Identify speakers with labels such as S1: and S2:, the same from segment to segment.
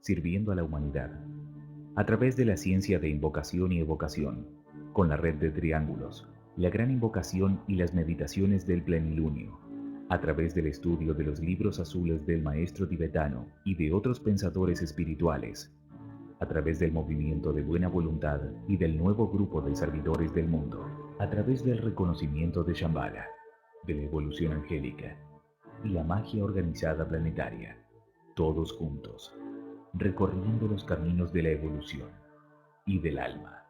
S1: sirviendo a la humanidad, a través de la ciencia de invocación y evocación, con la red de triángulos, la gran invocación y las meditaciones del plenilunio, a través del estudio de los libros azules del maestro tibetano y de otros pensadores espirituales, a través del movimiento de buena voluntad y del nuevo grupo de servidores del mundo, a través del reconocimiento de Shambhala, de la evolución angélica y la magia organizada planetaria, todos juntos, recorriendo los caminos de la evolución y del alma,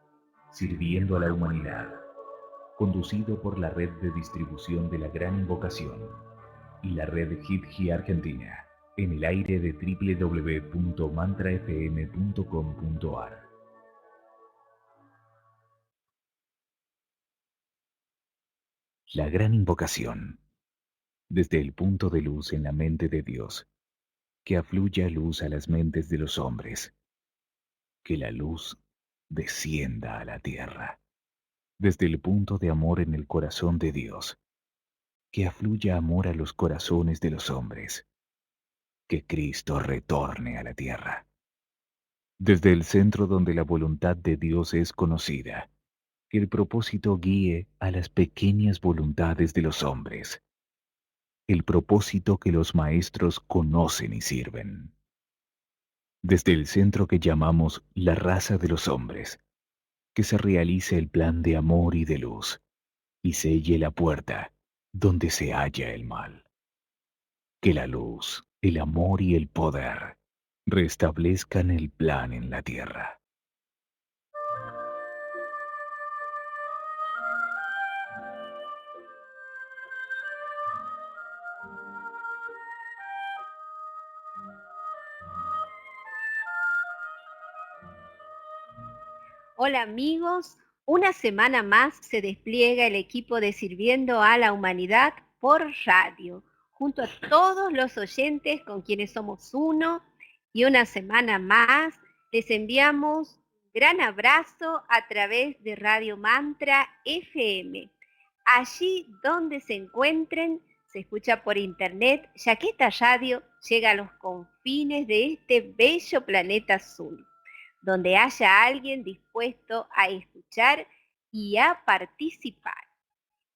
S1: sirviendo a la humanidad, conducido por la red de distribución de la Gran Invocación y la red Hit Argentina, en el aire de www.mantrafm.com.ar. La Gran Invocación, desde el punto de luz en la mente de Dios, que afluya luz a las mentes de los hombres, que la luz descienda a la tierra, desde el punto de amor en el corazón de Dios, que afluya amor a los corazones de los hombres, que Cristo retorne a la tierra, desde el centro donde la voluntad de Dios es conocida, que el propósito guíe a las pequeñas voluntades de los hombres, el propósito que los maestros conocen y sirven. Desde el centro que llamamos la raza de los hombres, que se realice el plan de amor y de luz, y selle la puerta donde se halla el mal. Que la luz, el amor y el poder restablezcan el plan en la tierra.
S2: Hola amigos, una semana más se despliega el equipo de Sirviendo a la Humanidad por radio, junto a todos los oyentes con quienes somos uno, y una semana más les enviamos un gran abrazo a través de Radio Mantra FM. Allí donde se encuentren, se escucha por internet, ya que esta radio llega a los confines de este bello planeta azul, donde haya alguien dispuesto a escuchar y a participar.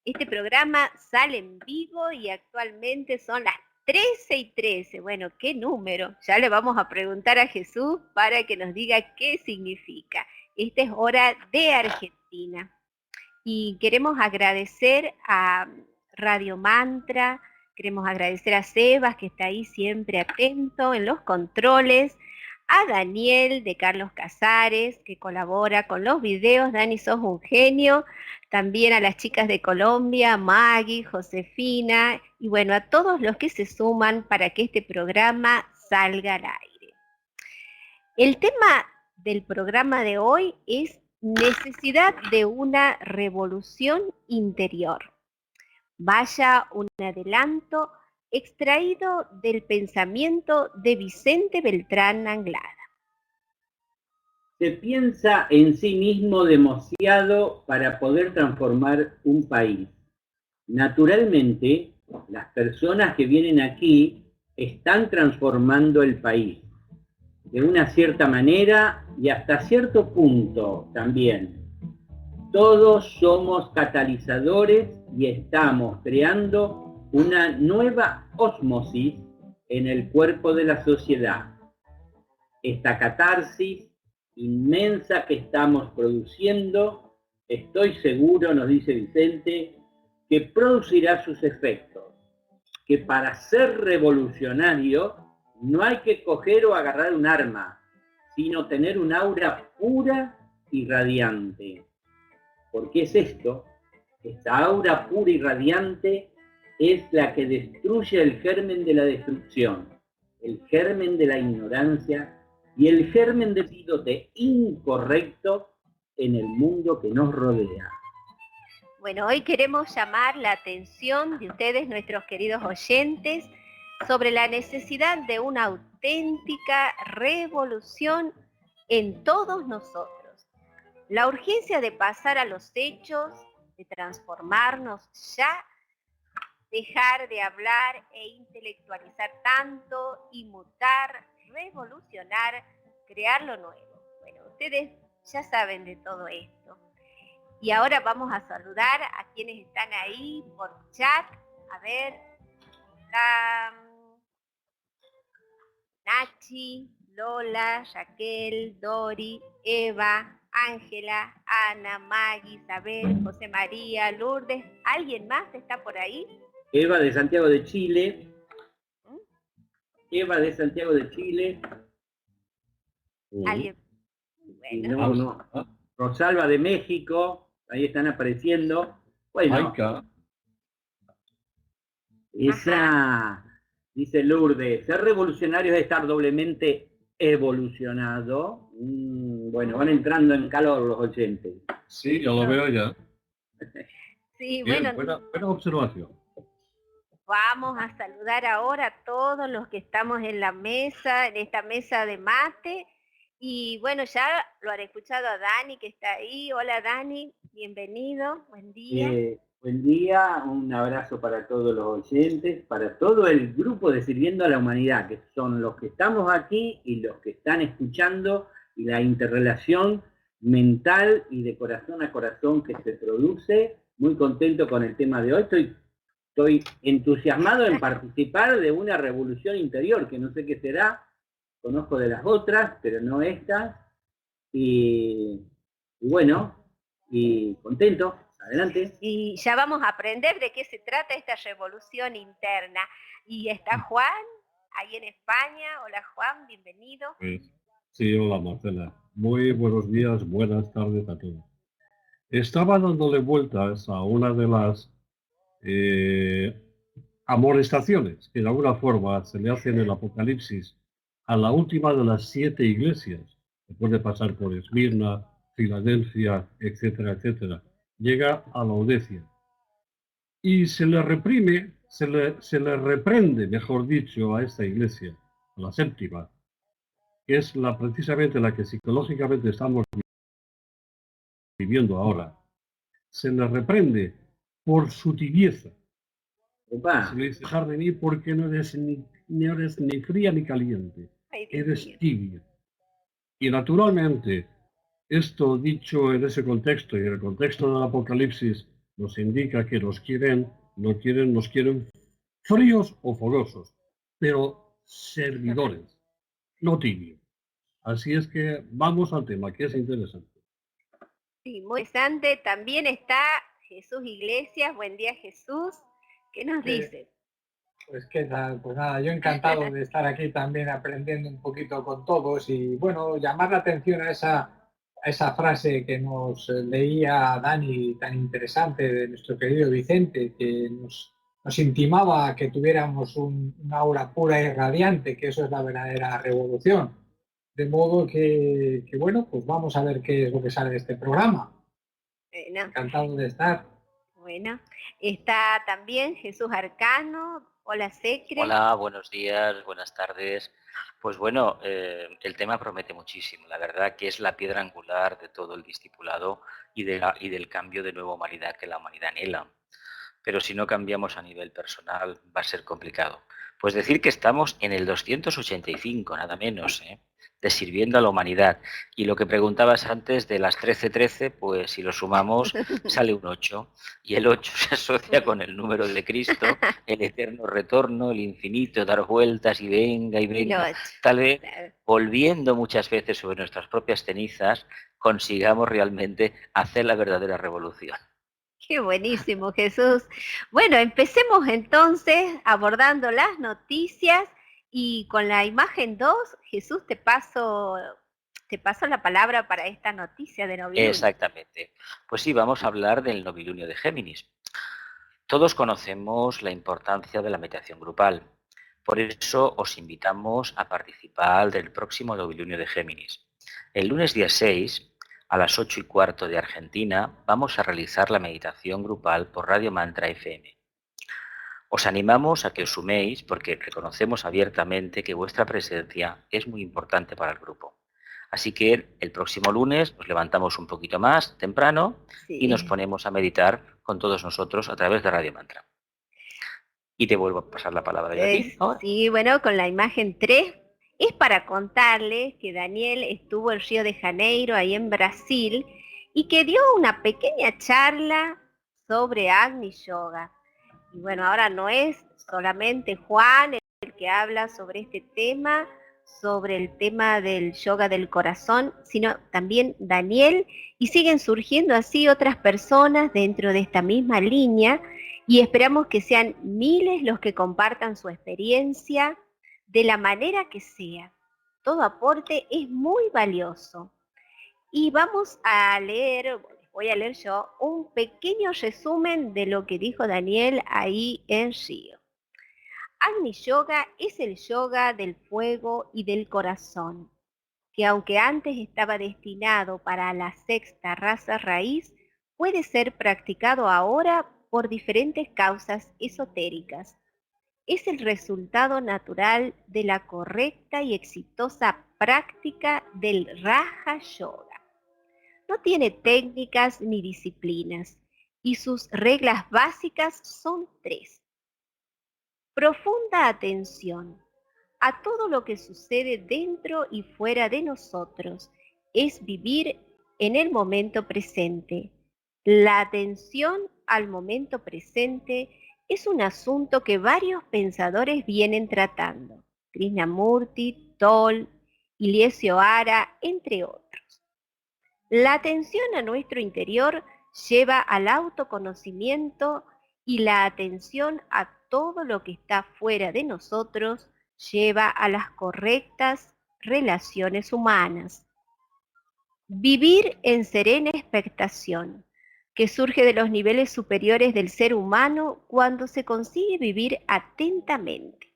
S2: Este programa sale en vivo y actualmente son las 13:13. Bueno, ¿qué número? Ya le vamos a preguntar a Jesús para que nos diga qué significa. Esta es hora de Argentina. Y queremos agradecer a Radio Mantra, queremos agradecer a Sebas, que está ahí siempre atento en los controles, a Daniel de Carlos Casares, que colabora con los videos. Dani, sos un genio. También a las chicas de Colombia, Maggie, Josefina, y bueno, a todos los que se suman para que este programa salga al aire. El tema del programa de hoy es necesidad de una revolución interior. Vaya un adelanto extraído del pensamiento de Vicente Beltrán Anglada.
S3: Se piensa en sí mismo demasiado para poder transformar un país. Naturalmente, las personas que vienen aquí están transformando el país, de una cierta manera y hasta cierto punto también. Todos somos catalizadores y estamos creando una nueva ósmosis en el cuerpo de la sociedad. Esta catarsis inmensa que estamos produciendo, estoy seguro, nos dice Vicente, que producirá sus efectos, que para ser revolucionario no hay que coger o agarrar un arma, sino tener un aura pura y radiante. ¿Por qué es esto? Esta aura pura y radiante es la que destruye el germen de la destrucción, el germen de la ignorancia y el germen de incorrecto en el mundo que nos rodea.
S2: Bueno, hoy queremos llamar la atención de ustedes, nuestros queridos oyentes, sobre la necesidad de una auténtica revolución en todos nosotros. La urgencia de pasar a los hechos, de transformarnos ya, dejar de hablar e intelectualizar tanto y mutar revolucionar, crear lo nuevo. Bueno, ustedes ya saben de todo esto. Y ahora vamos a saludar a quienes están ahí por chat. A ver, está Nachi, Lola, Raquel, Dori, Eva, Ángela, Ana, Maggie, Isabel, José María, Lourdes. ¿Alguien más está por ahí?
S3: Eva de Santiago de Chile. Eva de Santiago de Chile.
S2: ¿Alguien? Bueno.
S3: No. Rosalba de México. Ahí están apareciendo. Bueno. Esa, dice Lourdes, ser revolucionario es estar doblemente evolucionado. Bueno, van entrando en calor los oyentes.
S4: Sí, yo lo veo ya.
S2: Sí,
S4: bien,
S2: bueno.
S4: buena observación.
S2: Vamos a saludar ahora a todos los que estamos en la mesa, en esta mesa de mate. Y bueno, ya lo han escuchado a Dani, que está ahí. Hola Dani, bienvenido, buen día.
S3: Buen día, un abrazo para todos los oyentes, para todo el grupo de Sirviendo a la Humanidad, que son los que estamos aquí y los que están escuchando, y la interrelación mental y de corazón a corazón que se produce. Muy contento con el tema de hoy. Estoy entusiasmado en participar de una revolución interior, que no sé qué será, conozco de las otras, pero no estas, y bueno, y contento, adelante.
S2: Y ya vamos a aprender de qué se trata esta revolución interna. Y está Juan, ahí en España. Hola Juan, bienvenido.
S4: Sí, hola Marcela. Muy buenos días, buenas tardes a todos. Estaba dándole vueltas a una de las amonestaciones que de alguna forma se le hace en el Apocalipsis a la última de las 7 iglesias, después de pasar por Esmirna, Filadelfia, etcétera, etcétera, llega a Laodicea. Y se le reprime, se le reprende, mejor dicho, a esta iglesia, a la séptima, que es precisamente la que psicológicamente estamos viviendo ahora. Se le reprende por su tibieza. Se le dice, dejar de mí porque no eres ni fría ni caliente, eres tibia. Y naturalmente, esto dicho en ese contexto y en el contexto del Apocalipsis, nos indica que nos quieren fríos o fogosos, pero servidores, no tibios. Así es que vamos al tema, que es interesante.
S2: Sí, muy interesante. También está Jesús Iglesias. Buen día, Jesús. ¿Qué nos dices?
S5: Pues qué tal, pues nada, yo encantado de estar aquí también aprendiendo un poquito con todos y bueno, llamar la atención a esa frase que nos leía Dani tan interesante de nuestro querido Vicente, que nos intimaba a que tuviéramos una aura pura y radiante, que eso es la verdadera revolución. De modo que bueno, pues vamos a ver qué es lo que sale de este programa. Encantado de estar.
S2: Bueno, está también Jesús Arcano. Hola, Secre.
S6: Hola, buenos días, buenas tardes. Pues bueno, el tema promete muchísimo. La verdad que es la piedra angular de todo el discipulado y del cambio de nueva humanidad que la humanidad anhela. Pero si no cambiamos a nivel personal va a ser complicado. Pues decir que estamos en el 285, nada menos, de Sirviendo a la Humanidad. Y lo que preguntabas antes de las 13:13, pues si lo sumamos sale un 8. Y el 8 se asocia con el número de Cristo, el eterno retorno, el infinito, dar vueltas y venga y venga. Tal vez, volviendo muchas veces sobre nuestras propias cenizas, consigamos realmente hacer la verdadera revolución.
S2: Qué buenísimo, Jesús. Bueno, empecemos entonces abordando las noticias y con la imagen 2, Jesús, te paso la palabra para esta noticia de novilunio.
S6: Exactamente. Pues sí, vamos a hablar del novilunio de Géminis. Todos conocemos la importancia de la meditación grupal. Por eso os invitamos a participar del próximo novilunio de Géminis. El lunes día 6, a las 8:15 de Argentina, vamos a realizar la meditación grupal por Radio Mantra FM. Os animamos a que os suméis porque reconocemos abiertamente que vuestra presencia es muy importante para el grupo. Así que el próximo lunes nos levantamos un poquito más temprano y nos ponemos a meditar con todos nosotros a través de Radio Mantra. Y te vuelvo a pasar la palabra yo a ti ahora.
S2: Sí, bueno, con la imagen 3 Es para contarles que Daniel estuvo en Río de Janeiro, ahí en Brasil, y que dio una pequeña charla sobre Agni Yoga. Y bueno, ahora no es solamente Juan el que habla sobre este tema, sobre el tema del yoga del corazón, sino también Daniel, y siguen surgiendo así otras personas dentro de esta misma línea, y esperamos que sean miles los que compartan su experiencia de la manera que sea. Todo aporte es muy valioso. Y vamos a leer, voy a leer yo, un pequeño resumen de lo que dijo Daniel ahí en Río. Agni Yoga es el yoga del fuego y del corazón, que aunque antes estaba destinado para la sexta raza raíz, puede ser practicado ahora por diferentes causas esotéricas. Es el resultado natural de la correcta y exitosa práctica del Raja Yoga. No tiene técnicas ni disciplinas, y sus reglas básicas son 3. Profunda atención a todo lo que sucede dentro y fuera de nosotros. Es vivir en el momento presente. La atención al momento presente es un asunto que varios pensadores vienen tratando. Krishnamurti, Toll, Iliesio Ara, entre otros. La atención a nuestro interior lleva al autoconocimiento y la atención a todo lo que está fuera de nosotros lleva a las correctas relaciones humanas. Vivir en serena expectación, que surge de los niveles superiores del ser humano cuando se consigue vivir atentamente.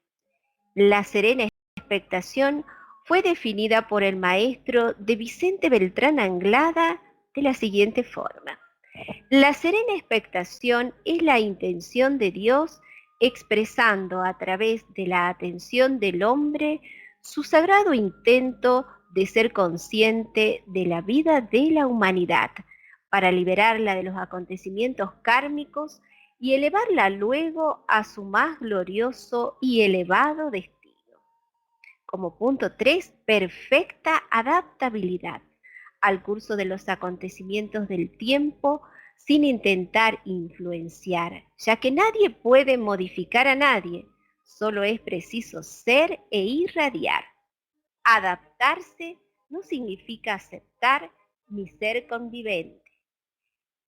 S2: La serena expectación fue definida por el maestro de Vicente Beltrán Anglada de la siguiente forma. La serena expectación es la intención de Dios expresando a través de la atención del hombre su sagrado intento de ser consciente de la vida de la humanidad, para liberarla de los acontecimientos kármicos y elevarla luego a su más glorioso y elevado destino. Como punto 3, perfecta adaptabilidad al curso de los acontecimientos del tiempo sin intentar influenciar, ya que nadie puede modificar a nadie, solo es preciso ser e irradiar. Adaptarse no significa aceptar ni ser convivente.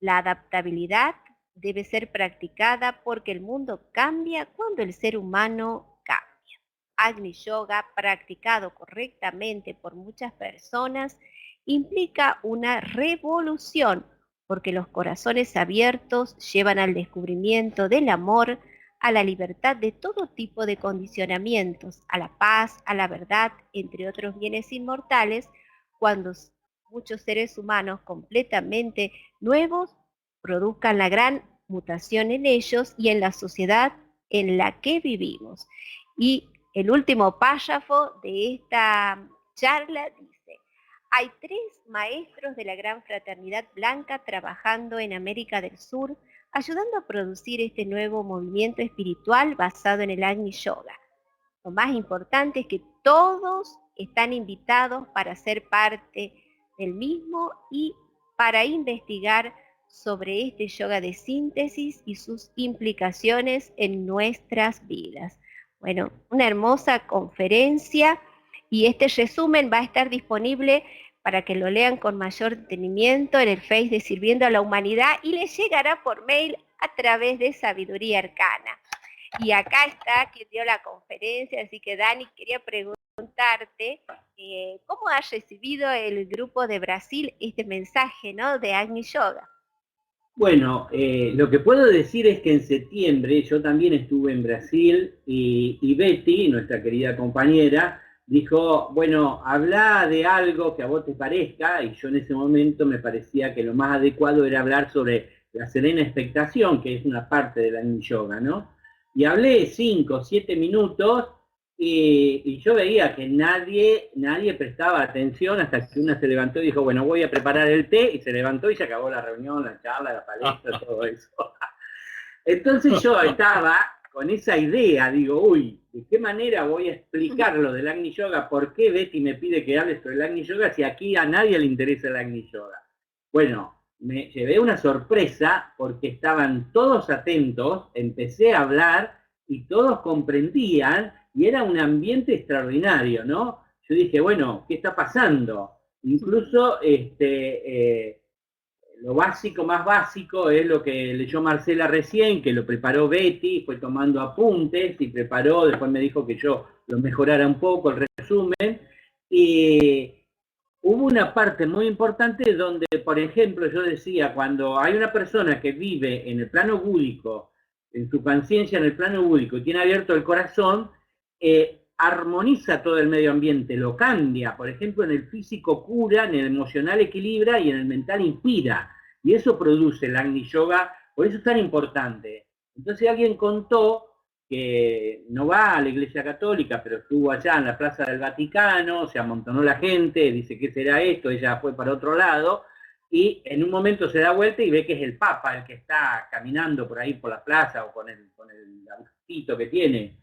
S2: La adaptabilidad debe ser practicada porque el mundo cambia cuando el ser humano cambia. Agni Yoga, practicado correctamente por muchas personas, implica una revolución, porque los corazones abiertos llevan al descubrimiento del amor, a la libertad de todo tipo de condicionamientos, a la paz, a la verdad, entre otros bienes inmortales, cuando muchos seres humanos completamente nuevos produzcan la gran mutación en ellos y en la sociedad en la que vivimos. Y el último párrafo de esta charla dice: hay 3 maestros de la Gran Fraternidad Blanca trabajando en América del Sur, ayudando a producir este nuevo movimiento espiritual basado en el Agni Yoga. Lo más importante es que todos están invitados para ser parte del mismo y para investigar sobre este yoga de síntesis y sus implicaciones en nuestras vidas. Bueno, una hermosa conferencia, y este resumen va a estar disponible para que lo lean con mayor detenimiento en el Face de Sirviendo a la Humanidad, y les llegará por mail a través de Sabiduría Arcana. Y acá está quien dio la conferencia, así que Dani, quería preguntarte cómo ha recibido el grupo de Brasil este mensaje, ¿no?, de Agni Yoga.
S3: Bueno, lo que puedo decir es que en septiembre yo también estuve en Brasil y Betty, nuestra querida compañera, dijo, bueno, habla de algo que a vos te parezca, y yo en ese momento me parecía que lo más adecuado era hablar sobre la serena expectación, que es una parte del Agni Yoga, ¿no? Y hablé 5 o 7 minutos y yo veía que nadie prestaba atención hasta que una se levantó y dijo, bueno, voy a preparar el té, y se levantó y se acabó la reunión, la charla, la palestra, todo eso. Entonces yo estaba con esa idea, digo, uy, ¿de qué manera voy a explicar lo del Agni Yoga? ¿Por qué Betty me pide que hable sobre el Agni Yoga si aquí a nadie le interesa el Agni Yoga? Bueno, me llevé una sorpresa porque estaban todos atentos, empecé a hablar y todos comprendían y era un ambiente extraordinario, ¿no? Yo dije, bueno, ¿qué está pasando? Incluso lo básico, más básico, es lo que leyó Marcela recién, que lo preparó Betty, fue tomando apuntes y preparó, después me dijo que yo lo mejorara un poco, el resumen, y hubo una parte muy importante donde, por ejemplo, yo decía, cuando hay una persona que vive en el plano búdico, en su conciencia en el plano búdico, y tiene abierto el corazón, armoniza todo el medio ambiente, lo cambia. Por ejemplo, en el físico cura, en el emocional equilibra y en el mental inspira. Y eso produce el Agni Yoga, por eso es tan importante. Entonces alguien contó que no va a la Iglesia Católica, pero estuvo allá en la Plaza del Vaticano, se amontonó la gente, dice, ¿qué será esto? Ella fue para otro lado, y en un momento se da vuelta y ve que es el Papa el que está caminando por ahí por la plaza o con el arbustito que tiene.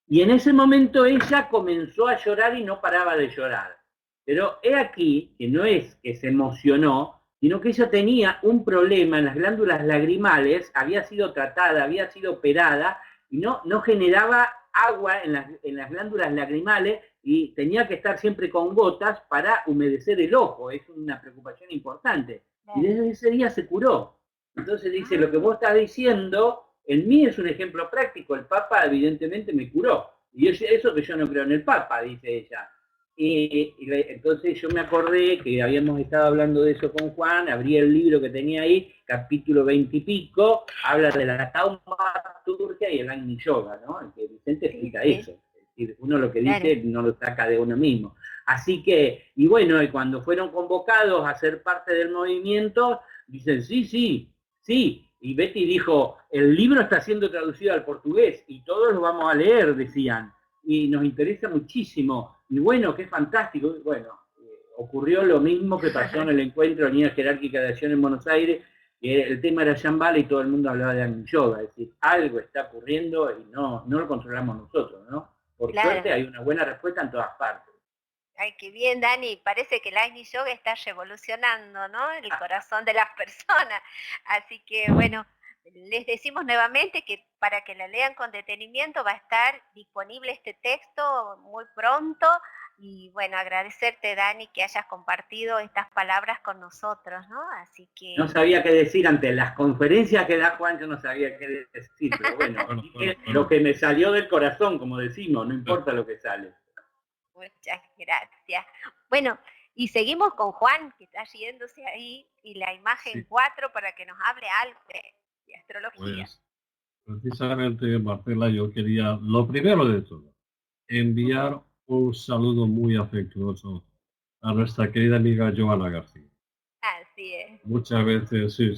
S3: Y en ese momento ella comenzó a llorar y no paraba de llorar. Pero he aquí que no es que se emocionó, sino que ella tenía un problema en las glándulas lagrimales, había sido tratada, había sido operada, y no generaba agua en las glándulas lagrimales y tenía que estar siempre con gotas para humedecer el ojo. Es una preocupación importante. Y desde ese día se curó. Entonces dice, lo que vos estás diciendo, en mí es un ejemplo práctico. El Papa evidentemente me curó. Y eso que yo no creo en el Papa, dice ella. Entonces yo me acordé que habíamos estado hablando de eso con Juan, abrí el libro que tenía ahí, capítulo 20 y pico, habla de la taumaturgia y el Agni Yoga, ¿no? El que Vicente explica eso. Es decir, uno lo que dice no lo saca de uno mismo. Así que, y bueno, y cuando fueron convocados a ser parte del movimiento, dicen, sí. Y Betty dijo, el libro está siendo traducido al portugués y todos lo vamos a leer, decían. Y nos interesa muchísimo. Y bueno, qué fantástico. Bueno, ocurrió lo mismo que pasó en el encuentro de Unidad Jerárquica de Acción en Buenos Aires, que el tema era Shambhala y todo el mundo hablaba de Agni Yoga. Es decir, algo está ocurriendo y no lo controlamos nosotros, ¿no? Por suerte hay una buena respuesta en todas partes.
S2: Ay, qué bien, Dani. Parece que el Agni Yoga está revolucionando, ¿no? El corazón de las personas. Así que, bueno, les decimos nuevamente que para que la lean con detenimiento va a estar disponible este texto muy pronto. Y bueno, agradecerte, Dani, que hayas compartido estas palabras con nosotros, ¿no? Así que...
S3: No sabía qué decir ante las conferencias que da Juan, yo no sabía qué decir, pero bueno, lo que me salió del corazón, como decimos, no importa lo que sale.
S2: Muchas gracias. Bueno, y seguimos con Juan, que está yéndose ahí, y la imagen 4 para que nos hable algo de astrología.
S4: Pues, precisamente, Marcela, yo quería, lo primero de todo, enviar un saludo muy afectuoso a nuestra querida amiga Joana García.
S2: Así es.
S4: Muchas veces, sí.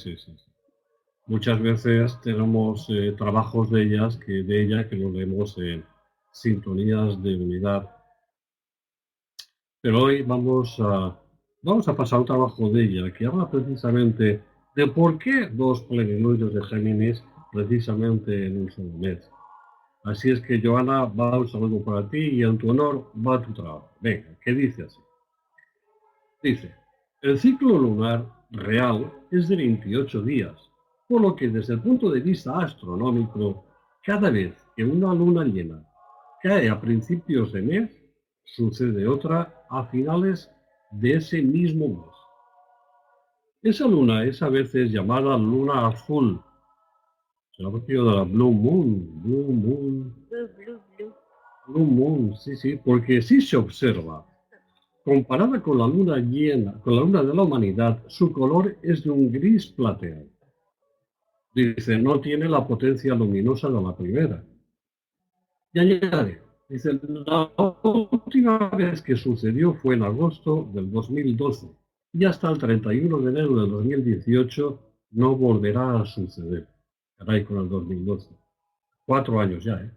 S4: Muchas veces tenemos trabajos de ella que lo leemos en sintonías de unidad. Pero hoy vamos a pasar un trabajo de ella que habla precisamente de por qué dos plenilunios de Géminis precisamente en un solo mes. Así es que, Joana, va un saludo para ti y en tu honor va tu trabajo. Venga, ¿qué dice así? Dice, el ciclo lunar real es de 28 días, por lo que desde el punto de vista astronómico, cada vez que una luna llena cae a principios de mes, sucede otra a finales de ese mismo mes. Esa luna es a veces llamada luna azul. Se ha parecido de la Blue Moon, sí, porque si se observa, comparada con la luna llena, con la luna de la humanidad, su color es de un gris plateado. Dice, no tiene la potencia luminosa de la primera. Y añade, dice, la última vez que sucedió fue en agosto del 2012 y hasta el 31 de enero del 2018 no volverá a suceder. Caray, con el 2012. 4 años ya, ¿eh?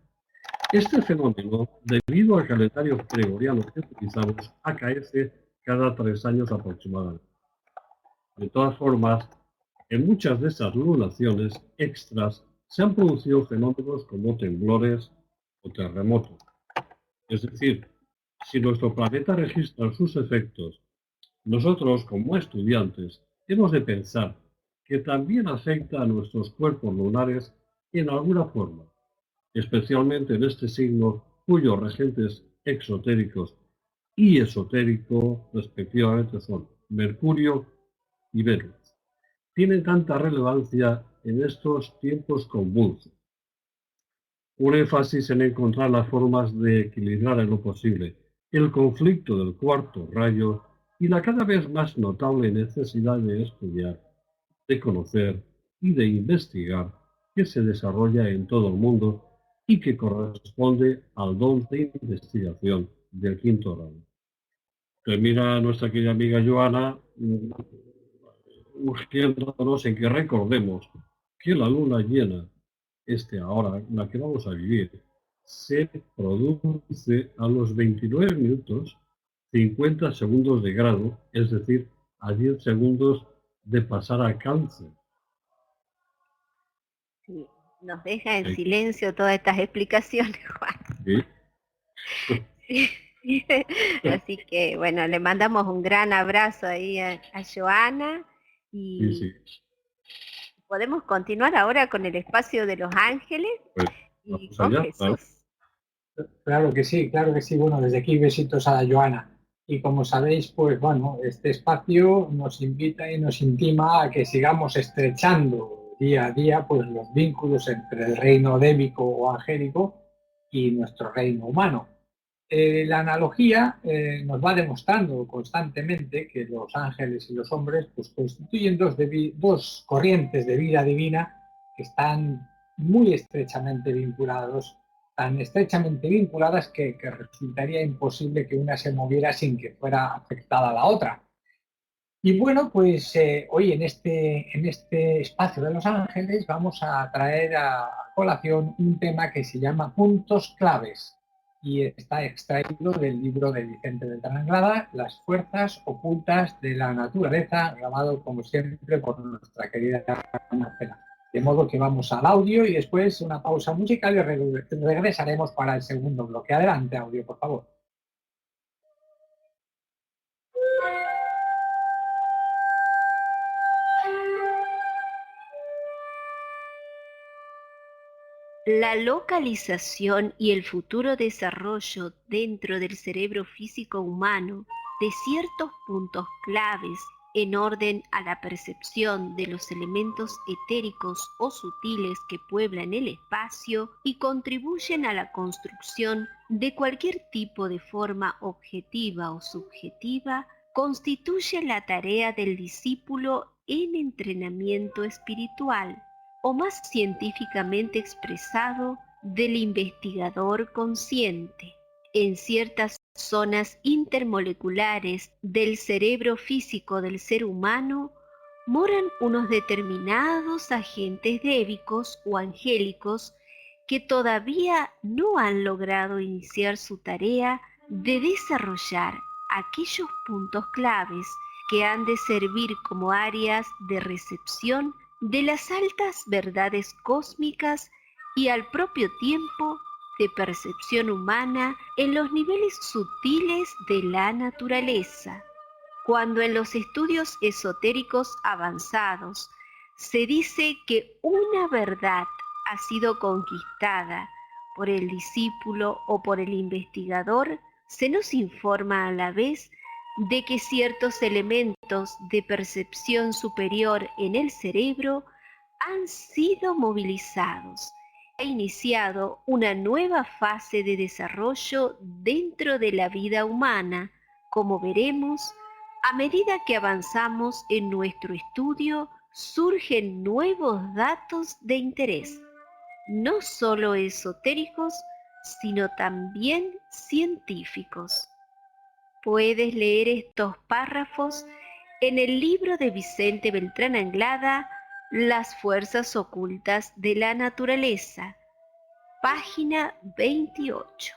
S4: Este fenómeno, debido al calendario gregoriano que utilizamos, acaece cada 3 años aproximadamente. De todas formas, en muchas de esas lunaciones extras se han producido fenómenos como temblores o terremotos. Es decir, si nuestro planeta registra sus efectos, nosotros como estudiantes hemos de pensar que también afecta a nuestros cuerpos lunares en alguna forma, especialmente en este signo cuyos regentes exotéricos y esotérico respectivamente son Mercurio y Venus. Tienen tanta relevancia en estos tiempos convulsos. Un énfasis en encontrar las formas de equilibrar en lo posible el conflicto del cuarto rayo y la cada vez más notable necesidad de estudiar, de conocer y de investigar que se desarrolla en todo el mundo y que corresponde al don de investigación del quinto rayo. Termina nuestra querida amiga Joana urgiéndonos en que recordemos que la luna llena, ahora, la que vamos a vivir, se produce a los 29 minutos 50 segundos de grado, es decir, a 10 segundos de pasar a Cáncer.
S2: Sí, nos deja en
S4: Sí.
S2: silencio todas estas explicaciones, Juan.
S4: ¿Sí?
S2: Sí. Así que bueno, le mandamos un gran abrazo ahí a Joana
S4: Sí,
S2: y
S4: sí.
S2: podemos continuar ahora con el espacio de los ángeles
S4: Pues
S2: y
S4: vamos
S2: con
S4: allá, claro.
S2: Jesús.
S5: Claro que sí, claro que sí. Bueno, desde aquí besitos a la Joana. Y como sabéis, pues bueno, este espacio nos invita y nos intima a que sigamos estrechando día a día pues los vínculos entre el reino débico o angélico y nuestro reino humano. La analogía nos va demostrando constantemente que los ángeles y los hombres pues, constituyen dos corrientes de vida divina que están muy estrechamente vinculados, tan estrechamente vinculadas que resultaría imposible que una se moviera sin que fuera afectada a la otra. Y bueno, pues hoy en este espacio de los ángeles vamos a traer a colación un tema que se llama puntos claves y está extraído del libro de Vicente Beltrán Anglada, Las fuerzas ocultas de la naturaleza, grabado como siempre por nuestra querida Marcela. De modo que vamos al audio y después una pausa musical y regresaremos para el segundo bloque. Adelante, audio, por favor.
S2: La localización y el futuro desarrollo dentro del cerebro físico humano de ciertos puntos claves en orden a la percepción de los elementos etéricos o sutiles que pueblan el espacio y contribuyen a la construcción de cualquier tipo de forma objetiva o subjetiva, constituye la tarea del discípulo en entrenamiento espiritual, o más científicamente expresado, del investigador consciente. En ciertas zonas intermoleculares del cerebro físico del ser humano moran unos determinados agentes débicos o angélicos que todavía no han logrado iniciar su tarea de desarrollar aquellos puntos claves que han de servir como áreas de recepción de las altas verdades cósmicas y al propio tiempo de percepción humana en los niveles sutiles de la naturaleza. Cuando en los estudios esotéricos avanzados se dice que una verdad ha sido conquistada por el discípulo o por el investigador, se nos informa a la vez de que ciertos elementos de percepción superior en el cerebro han sido movilizados. Ha iniciado una nueva fase de desarrollo dentro de la vida humana, como veremos. A medida que avanzamos en nuestro estudio, surgen nuevos datos de interés, no solo esotéricos, sino también científicos. Puedes leer estos párrafos en el libro de Vicente Beltrán Anglada, Las fuerzas ocultas de la naturaleza, página 28.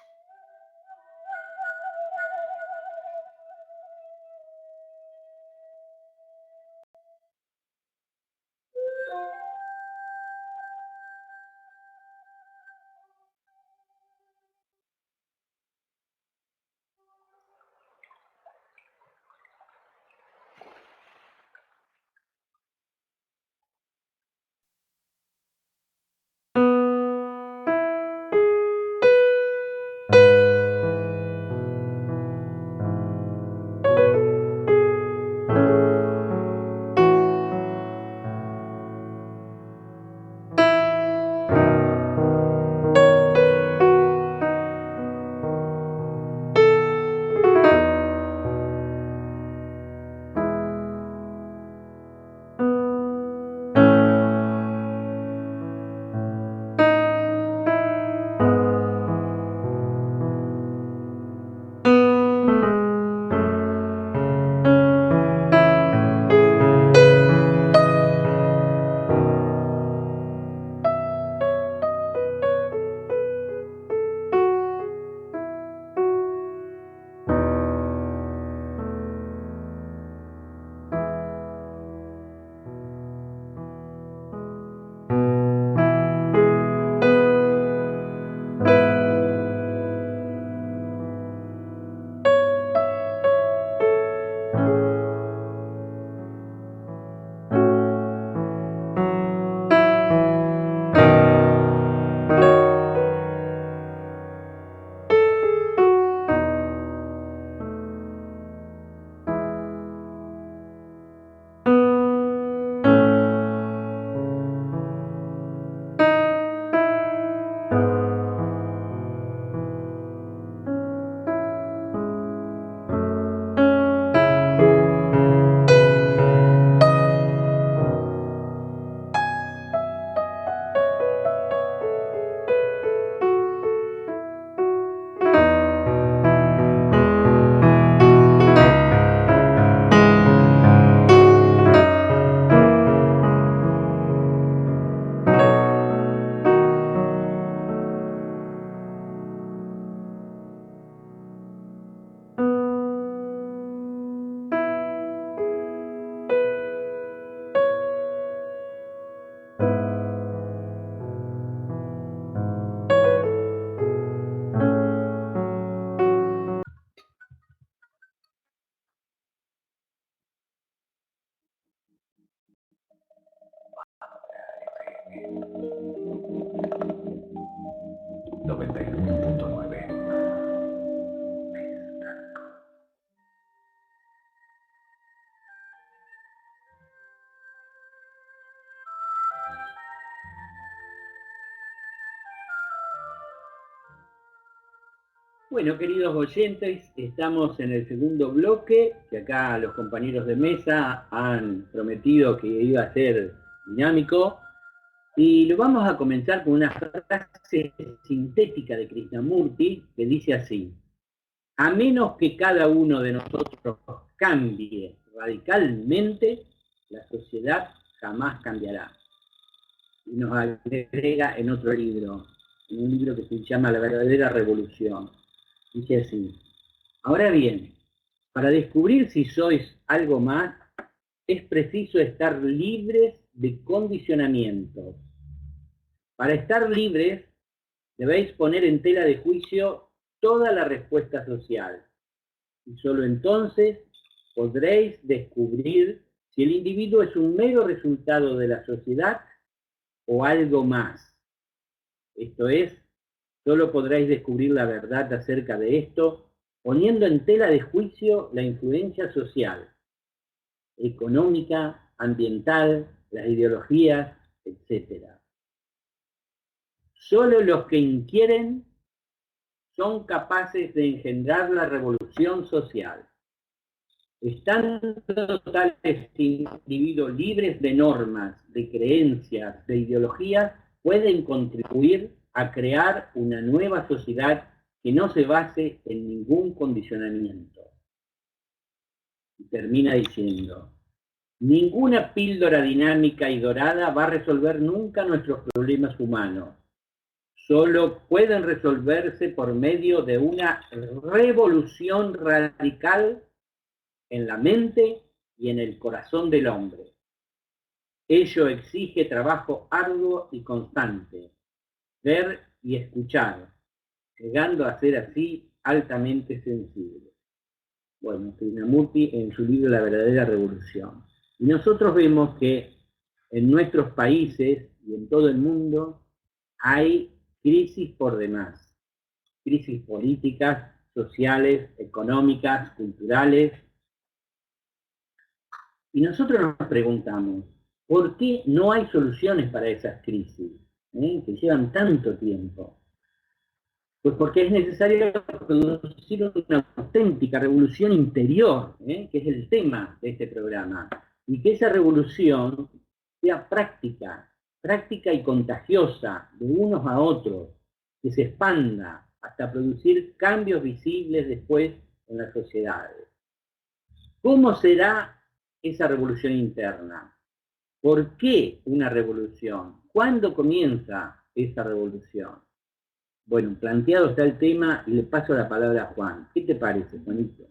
S1: 91.9.
S3: Bueno, queridos oyentes, estamos en el segundo bloque, que acá los compañeros de mesa han prometido que iba a ser dinámico, y lo vamos a comenzar con una frase sintética de Krishnamurti que dice así: a menos que cada uno de nosotros cambie radicalmente, la sociedad jamás cambiará. Y nos agrega en otro libro, en un libro que se llama La verdadera revolución. Dice así: ahora bien, para descubrir si sois algo más, es preciso estar libres de condicionamientos. Para estar libres, debéis poner en tela de juicio toda la respuesta social. Y solo entonces podréis descubrir si el individuo es un mero resultado de la sociedad o algo más. Esto es, solo podréis descubrir la verdad acerca de esto poniendo en tela de juicio la influencia social, económica, ambiental, las ideologías, etc. Solo los que inquieren son capaces de engendrar la revolución social. Estando tales individuos libres de normas, de creencias, de ideologías, pueden contribuir a crear una nueva sociedad que no se base en ningún condicionamiento. Y termina diciendo: ninguna píldora dinámica y dorada va a resolver nunca nuestros problemas humanos. Solo pueden resolverse por medio de una revolución radical en la mente y en el corazón del hombre. Ello exige trabajo arduo y constante, ver y escuchar, llegando a ser así altamente sensible. Bueno, Krishnamurti en su libro La verdadera revolución. Y nosotros vemos que en nuestros países y en todo el mundo hay crisis por demás. Crisis políticas, sociales, económicas, culturales. Y nosotros nos preguntamos, ¿por qué no hay soluciones para esas crisis que llevan tanto tiempo? Pues porque es necesario producir una auténtica revolución interior, que es el tema de este programa, y que esa revolución sea práctica y contagiosa de unos a otros, que se expanda hasta producir cambios visibles después en las sociedades. ¿Cómo será esa revolución interna? ¿Por qué una revolución? ¿Cuándo comienza esa revolución? Bueno, planteado está el tema y le paso la palabra a Juan. ¿Qué te parece, Juanito?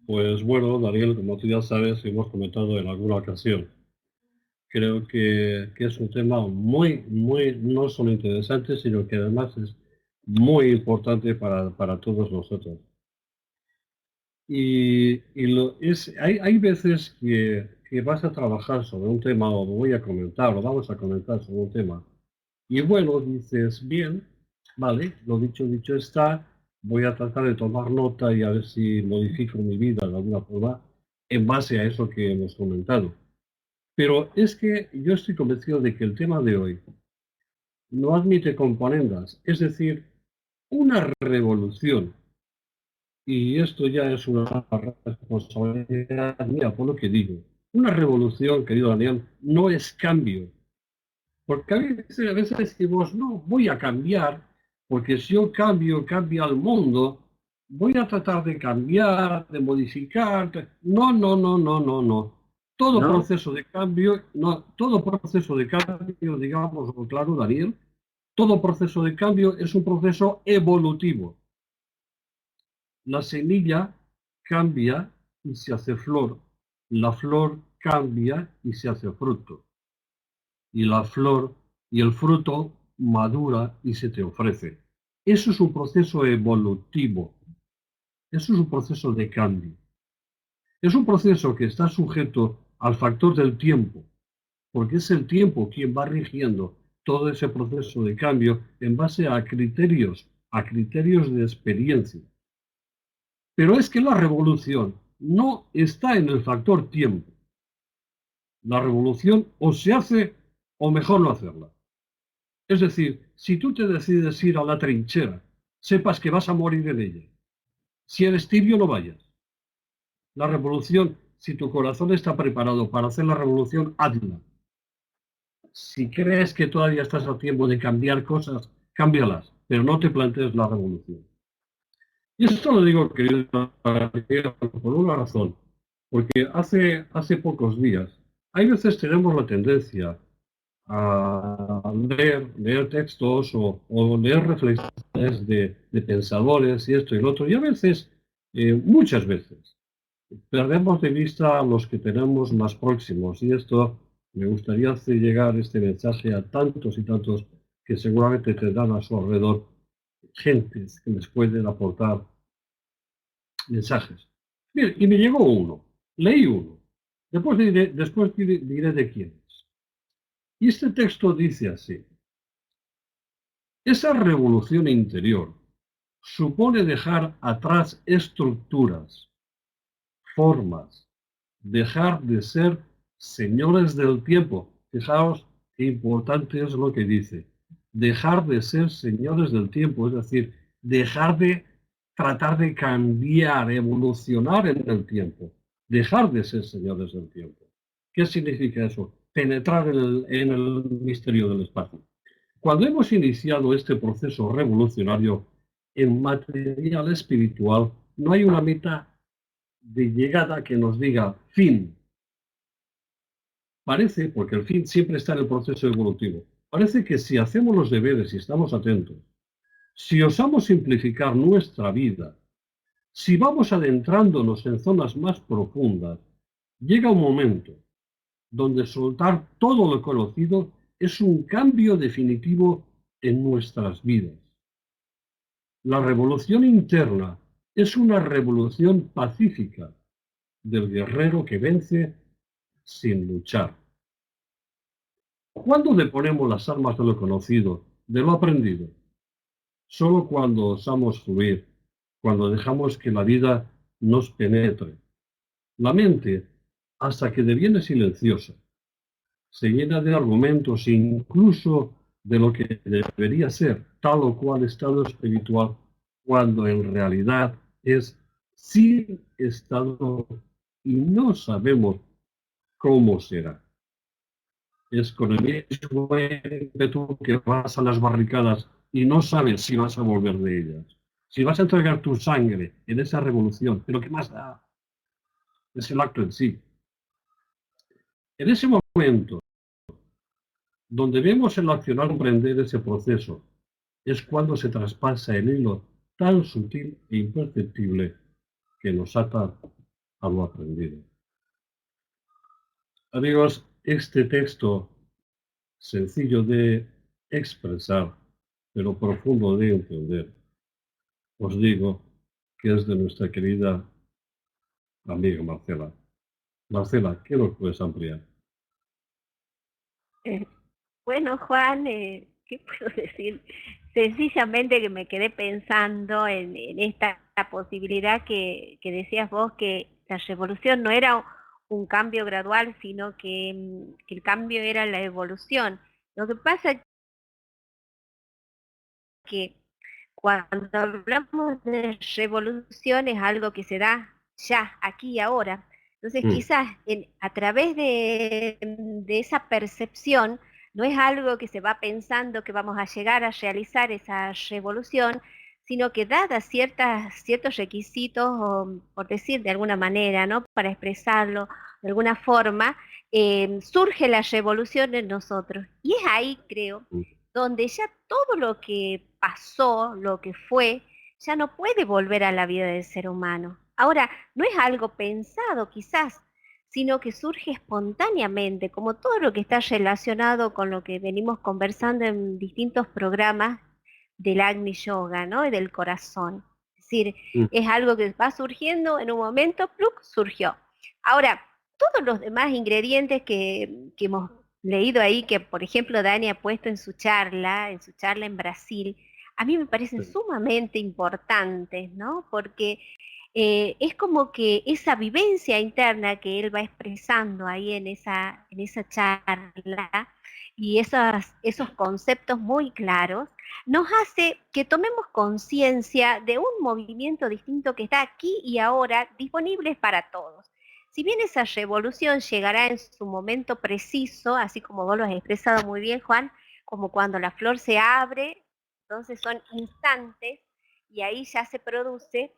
S4: Pues bueno, Daniel, como tú ya sabes, hemos comentado en alguna ocasión. Creo que es un tema muy, no solo interesante, sino que además es muy importante para todos nosotros. Hay veces que vas a trabajar sobre un tema, o voy a comentar, o vamos a comentar sobre un tema, y bueno, dices, bien, vale, lo dicho está, voy a tratar de tomar nota y a ver si modifico mi vida de alguna forma en base a eso que hemos comentado. Pero es que yo estoy convencido de que el tema de hoy no admite componendas, es decir, una revolución. Y esto ya es una responsabilidad mía por lo que digo. Una revolución, querido Daniel, no es cambio. Porque a veces decimos, no, voy a cambiar, porque si yo cambio, cambia el mundo, voy a tratar de cambiar, de modificar. No, no, no, no, no, no. Todo
S3: ¿No?
S4: proceso de cambio, no, todo proceso de cambio, digamos claro, Daniel, todo proceso de cambio es un proceso evolutivo. La semilla cambia y se hace flor. La flor cambia y se hace fruto. Y la flor y el fruto madura y se te ofrece. Eso es un proceso evolutivo. Eso es un proceso de cambio. Es un proceso que está sujeto al factor del tiempo, porque es el tiempo quien va rigiendo todo ese proceso de cambio en base a criterios de experiencia. Pero es que la revolución no está en el factor tiempo. La revolución o se hace o mejor no hacerla. Es decir, si tú te decides ir a la trinchera, sepas que vas a morir en ella. Si eres tibio, no vayas. La revolución, si tu corazón está preparado para hacer la revolución, hazla. Si crees que todavía estás a tiempo de cambiar cosas, cámbialas, pero no te plantees la revolución. Y esto lo digo, querido, por una razón, porque hace pocos días, hay veces tenemos la tendencia a leer textos o leer reflexiones de pensadores y esto y lo otro, y a veces, muchas veces, perdemos de vista a los que tenemos más próximos, y esto me gustaría hacer llegar este mensaje a tantos y tantos que seguramente tendrán a su alrededor gentes que les pueden aportar mensajes. Bien, y me llegó uno, leí uno, después diré de quién es. Y este texto dice así: esa revolución interior supone dejar atrás estructuras, formas, dejar de ser señores del tiempo. Fijaos qué importante es lo que dice. Dejar de ser señores del tiempo, es decir, dejar de tratar de cambiar, evolucionar en el tiempo. Dejar de ser señores del tiempo. ¿Qué significa eso? Penetrar en el misterio del espacio. Cuando hemos iniciado este proceso revolucionario en material espiritual, no hay una meta de llegada que nos diga fin. Parece, porque el fin siempre está en el proceso evolutivo, parece que si hacemos los deberes y estamos atentos, si osamos simplificar nuestra vida, si vamos adentrándonos en zonas más profundas, llega un momento donde soltar todo lo conocido es un cambio definitivo en nuestras vidas. La revolución interna es una revolución pacífica del guerrero que vence sin luchar. ¿Cuándo deponemos las armas de lo conocido, de lo aprendido? Solo cuando osamos fluir, cuando dejamos que la vida nos penetre. La mente, hasta que deviene silenciosa, se llena de argumentos, incluso de lo que debería ser tal o cual estado espiritual, cuando en realidad es sin estado y no sabemos cómo será. Es con el mismo ímpetu que vas a las barricadas y no sabes si vas a volver de ellas. Si vas a entregar tu sangre en esa revolución, ¿pero qué más da? Es el acto en sí. En ese momento, donde vemos el accionar comprender ese proceso, es cuando se traspasa el hilo tan sutil e imperceptible que nos ata a lo aprendido. Amigos, este texto, sencillo de expresar, pero profundo de entender, os digo que es de nuestra querida amiga Marcela. Marcela, ¿qué nos puedes ampliar?
S2: Bueno, Juan, ¿qué puedo decir? Sencillamente que me quedé pensando en esta posibilidad que decías vos, que la revolución no era un cambio gradual, sino que el cambio era la evolución. Lo que pasa es que cuando hablamos de revolución es algo que se da ya, aquí y ahora. Entonces, quizás a través de esa percepción, no es algo que se va pensando que vamos a llegar a realizar esa revolución, sino que dadas ciertos requisitos, o, por decir de alguna manera, ¿no? Para expresarlo de alguna forma, surge la revolución en nosotros. Y es ahí, creo, donde ya todo lo que pasó, lo que fue, ya no puede volver a la vida del ser humano. Ahora, no es algo pensado quizás, sino que surge espontáneamente, como todo lo que está relacionado con lo que venimos conversando en distintos programas del Agni Yoga, ¿no? Y del corazón. Es decir, es algo que va surgiendo en un momento, ¡pluc!, surgió. Ahora, todos los demás ingredientes que hemos leído ahí, que por ejemplo Dani ha puesto en su charla en Brasil, a mí me parecen sumamente importantes, ¿no? Porque es como que esa vivencia interna que él va expresando ahí en esa charla y esos conceptos muy claros, nos hace que tomemos conciencia de un movimiento distinto que está aquí y ahora disponible para todos. Si bien esa revolución llegará en su momento preciso, así como vos lo has expresado muy bien, Juan, como cuando la flor se abre, entonces son instantes y ahí ya se produce.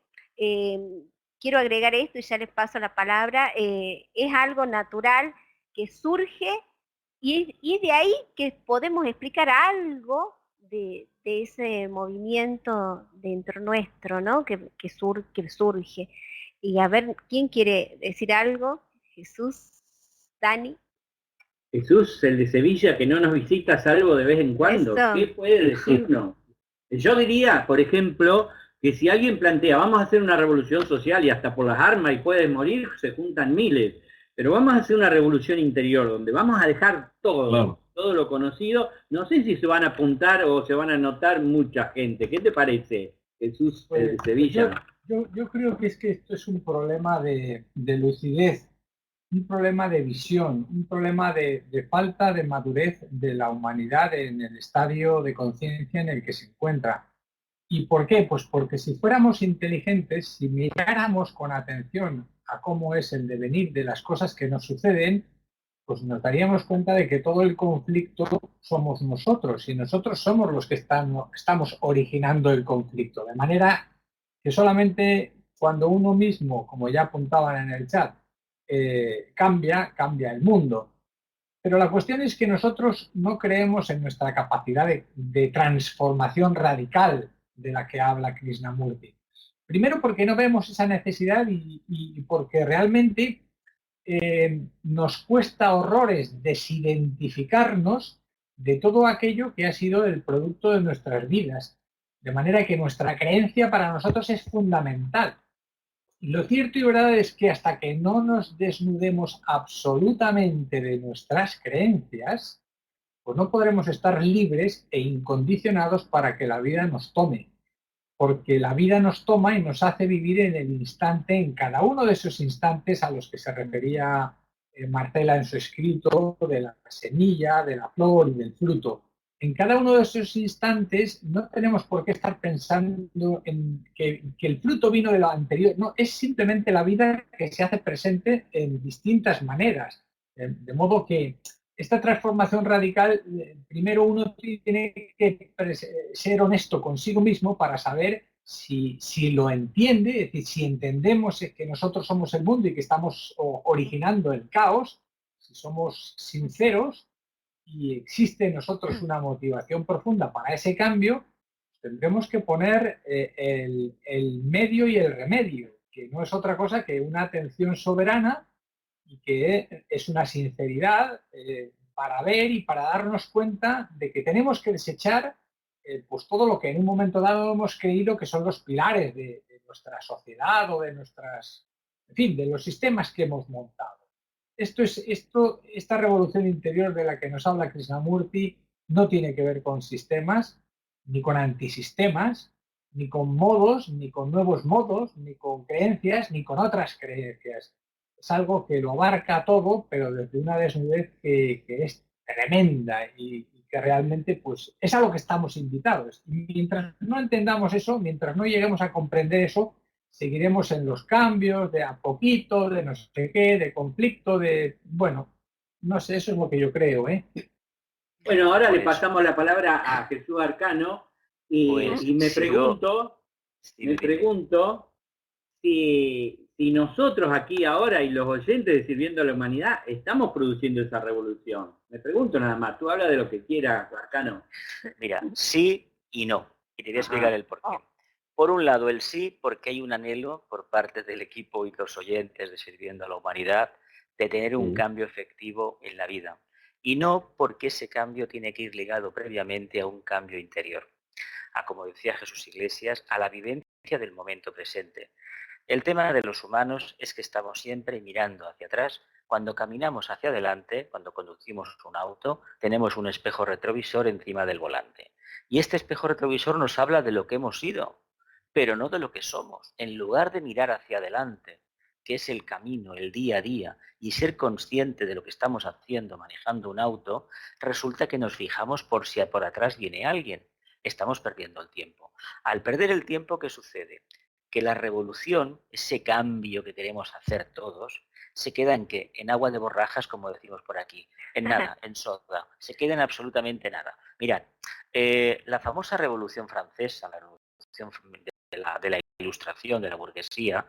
S2: Quiero agregar esto y ya les paso la palabra. Es algo natural que surge y es de ahí que podemos explicar algo de ese movimiento dentro nuestro, ¿no? Que surge. Y a ver, ¿quién quiere decir algo? Jesús, Dani.
S3: Jesús, el de Sevilla, que no nos visita salvo de vez en cuando.
S2: Eso.
S3: ¿Qué puede decirnos? Yo diría, por ejemplo, que si alguien plantea, vamos a hacer una revolución social y hasta por las armas y puedes morir, se juntan miles. Pero vamos a hacer una revolución interior, donde vamos a dejar todo, todo lo conocido. No sé si se van a apuntar o se van a anotar mucha gente. ¿Qué te parece, Jesús, el de Sevilla?
S5: Yo creo que esto es un problema de lucidez, un problema de visión, un problema de falta de madurez de la humanidad en el estadio de conciencia en el que se encuentra. ¿Y por qué? Pues porque si fuéramos inteligentes, si miráramos con atención a cómo es el devenir de las cosas que nos suceden, pues nos daríamos cuenta de que todo el conflicto somos nosotros y nosotros somos los que estamos originando el conflicto. De manera que solamente cuando uno mismo, como ya apuntaban en el chat, cambia el mundo. Pero la cuestión es que nosotros no creemos en nuestra capacidad de transformación radical de la que habla Krishnamurti. Primero porque no vemos esa necesidad y porque realmente nos cuesta horrores desidentificarnos de todo aquello que ha sido el producto de nuestras vidas. De manera que nuestra creencia para nosotros es fundamental. Y lo cierto y verdad es que hasta que no nos desnudemos absolutamente de nuestras creencias, pues no podremos estar libres e incondicionados para que la vida nos tome. Porque la vida nos toma y nos hace vivir en el instante, en cada uno de esos instantes a los que se refería Marcela en su escrito, de la semilla, de la flor y del fruto. En cada uno de esos instantes no tenemos por qué estar pensando en que el fruto vino de lo anterior. No, es simplemente la vida que se hace presente en distintas maneras. De modo que esta transformación radical, primero uno tiene que ser honesto consigo mismo para saber si lo entiende, es decir, si entendemos que nosotros somos el mundo y que estamos originando el caos, si somos sinceros y existe en nosotros una motivación profunda para ese cambio, tendremos que poner el medio y el remedio, que no es otra cosa que una atención soberana y que es una sinceridad para ver y para darnos cuenta de que tenemos que desechar pues todo lo que en un momento dado hemos creído que son los pilares de nuestra sociedad o de nuestras, en fin, de los sistemas que hemos montado. Esta revolución interior de la que nos habla Krishnamurti no tiene que ver con sistemas, ni con antisistemas, ni con modos, ni con nuevos modos, ni con creencias, ni con otras creencias. Es algo que lo abarca todo, pero desde una desnudez que es tremenda y que realmente pues, es a lo que estamos invitados. Y mientras no entendamos eso, mientras no lleguemos a comprender eso, seguiremos en los cambios, de a poquito, de no sé qué, de conflicto, de... Bueno, no sé, eso es lo que yo creo, ¿eh?
S3: Bueno, ahora le pasamos la palabra a Jesús Arcano y me pregunto si nosotros aquí ahora y los oyentes de Sirviendo a la Humanidad estamos produciendo esa revolución. Me pregunto nada más, tú habla de lo que quieras, Arcano.
S6: Mira, sí y no. Y te voy a explicar el porqué. Por un lado, el sí, porque hay un anhelo por parte del equipo y los oyentes de Sirviendo a la Humanidad de tener un cambio efectivo en la vida. Y no porque ese cambio tiene que ir ligado previamente a un cambio interior. A, como decía Jesús Iglesias, a la vivencia del momento presente. El tema de los humanos es que estamos siempre mirando hacia atrás. Cuando caminamos hacia adelante, cuando conducimos un auto, tenemos un espejo retrovisor encima del volante. Y este espejo retrovisor nos habla de lo que hemos sido, pero no de lo que somos. En lugar de mirar hacia adelante, que es el camino, el día a día, y ser consciente de lo que estamos haciendo manejando un auto, resulta que nos fijamos por si por atrás viene alguien. Estamos perdiendo el tiempo. Al perder el tiempo, ¿qué sucede? Que la revolución, ese cambio que queremos hacer todos, se queda en ¿qué? En agua de borrajas, como decimos por aquí. En nada, en soda. Se queda en absolutamente nada. Mirad, la famosa Revolución Francesa, la revolución de la Ilustración, de la burguesía,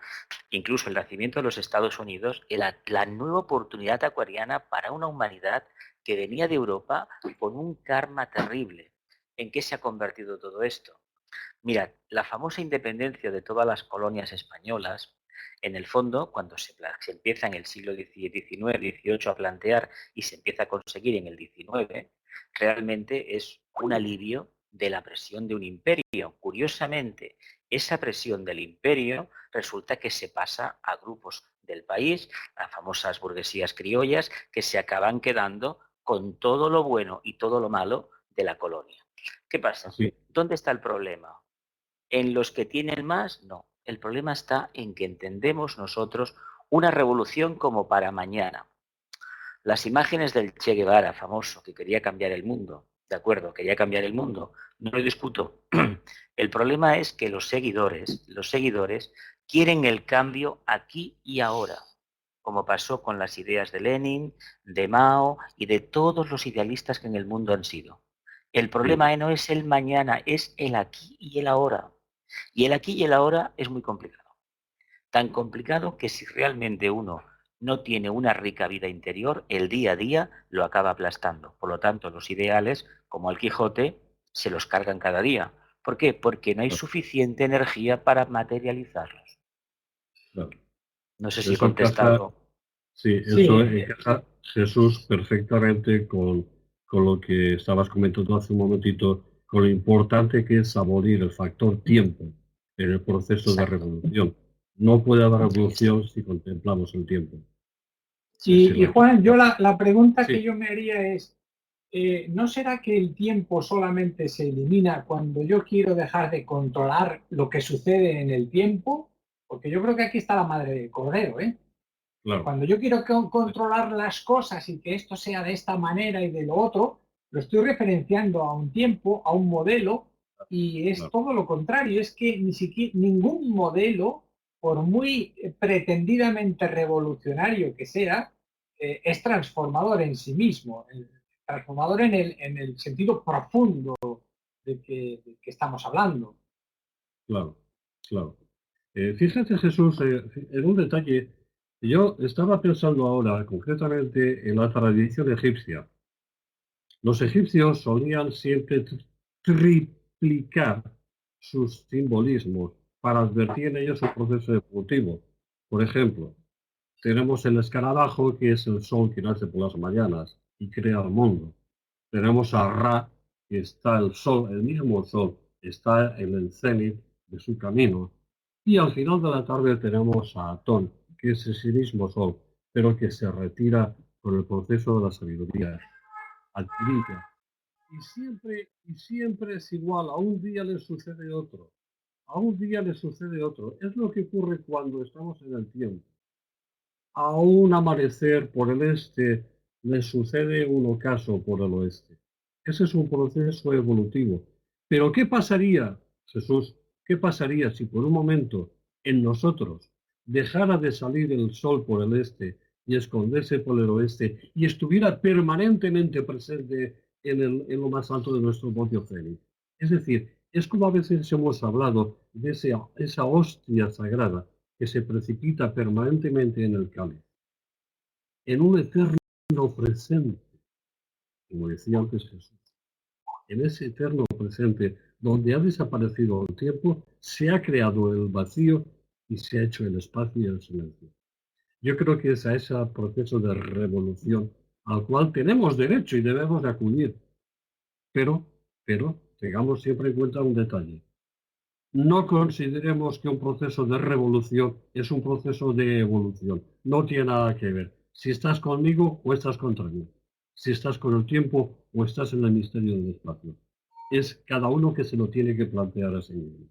S6: incluso el nacimiento de los Estados Unidos, la nueva oportunidad acuariana para una humanidad que venía de Europa con un karma terrible. ¿En qué se ha convertido todo esto? Mirad, la famosa independencia de todas las colonias españolas, en el fondo, cuando se empieza en el siglo XIX, XVIII a plantear y se empieza a conseguir en el XIX, realmente es un alivio de la presión de un imperio. Curiosamente, esa presión del imperio resulta que se pasa a grupos del país, a famosas burguesías criollas, que se acaban quedando con todo lo bueno y todo lo malo de la colonia. ¿Qué pasa?
S4: Sí.
S6: ¿Dónde está el problema? ¿En los que tienen más? No. El problema está en que entendemos nosotros una revolución como para mañana. Las imágenes del Che Guevara, famoso, que quería cambiar el mundo, de acuerdo, quería cambiar el mundo, no lo discuto. El problema es que los seguidores quieren el cambio aquí y ahora, como pasó con las ideas de Lenin, de Mao y de todos los idealistas que en el mundo han sido. El problema no es el mañana, es el aquí y el ahora. Y el aquí y el ahora es muy complicado. Tan complicado que si realmente uno no tiene una rica vida interior, el día a día lo acaba aplastando. Por lo tanto, los ideales, como el Quijote, se los cargan cada día. ¿Por qué? Porque no hay suficiente energía para materializarlos.
S4: Claro.
S6: No sé si he contestado.
S4: Eso encaja, Jesús, perfectamente con lo que estabas comentando hace un momentito, con lo importante que es abolir el factor tiempo en el proceso de revolución. No puede haber revolución si contemplamos el tiempo.
S5: Y Juan, yo la pregunta que yo me haría es, ¿no será que el tiempo solamente se elimina cuando yo quiero dejar de controlar lo que sucede en el tiempo? Porque yo creo que aquí está la madre del cordero, ¿eh? Claro. Cuando yo quiero controlar las cosas y que esto sea de esta manera y de lo otro, lo estoy referenciando a un tiempo, a un modelo, y es todo lo contrario. Es que ni siquiera ningún modelo, por muy pretendidamente revolucionario que sea, es transformador en sí mismo, transformador en el sentido profundo de que estamos hablando.
S4: Claro. Claro. Fíjate, Jesús, en un detalle. Yo estaba pensando ahora concretamente en la tradición egipcia. Los egipcios solían siempre triplicar sus simbolismos para advertir en ellos un proceso evolutivo. Por ejemplo, tenemos el escarabajo, que es el sol que nace por las mañanas y crea el mundo. Tenemos a Ra, que está el sol, el mismo sol, está en el cenit de su camino. Y al final de la tarde tenemos a Atón, que es ese mismo sol, pero que se retira por el proceso de la sabiduría adquirida. Y siempre es igual, a un día le sucede otro, a un día le sucede otro. Es lo que ocurre cuando estamos en el tiempo. A un amanecer por el este le sucede un ocaso por el oeste. Ese es un proceso evolutivo. Pero ¿qué pasaría, Jesús? ¿Qué pasaría si por un momento en nosotros dejara de salir el sol por el este y esconderse por el oeste y estuviera permanentemente presente en lo más alto de nuestro propio cenit? Es decir, es como a veces hemos hablado de esa hostia sagrada que se precipita permanentemente en el cáliz, en un eterno presente, como decía antes Jesús. En ese eterno presente, donde ha desaparecido el tiempo, se ha creado el vacío y se ha hecho el espacio y el silencio. Yo creo que es a ese proceso de revolución al cual tenemos derecho y debemos acudir. Pero tengamos siempre en cuenta un detalle. No consideremos que un proceso de revolución es un proceso de evolución. No tiene nada que ver. Si estás conmigo o estás contra mí. Si estás con el tiempo o estás en el misterio del espacio. Es cada uno que se lo tiene que plantear a sí mismo.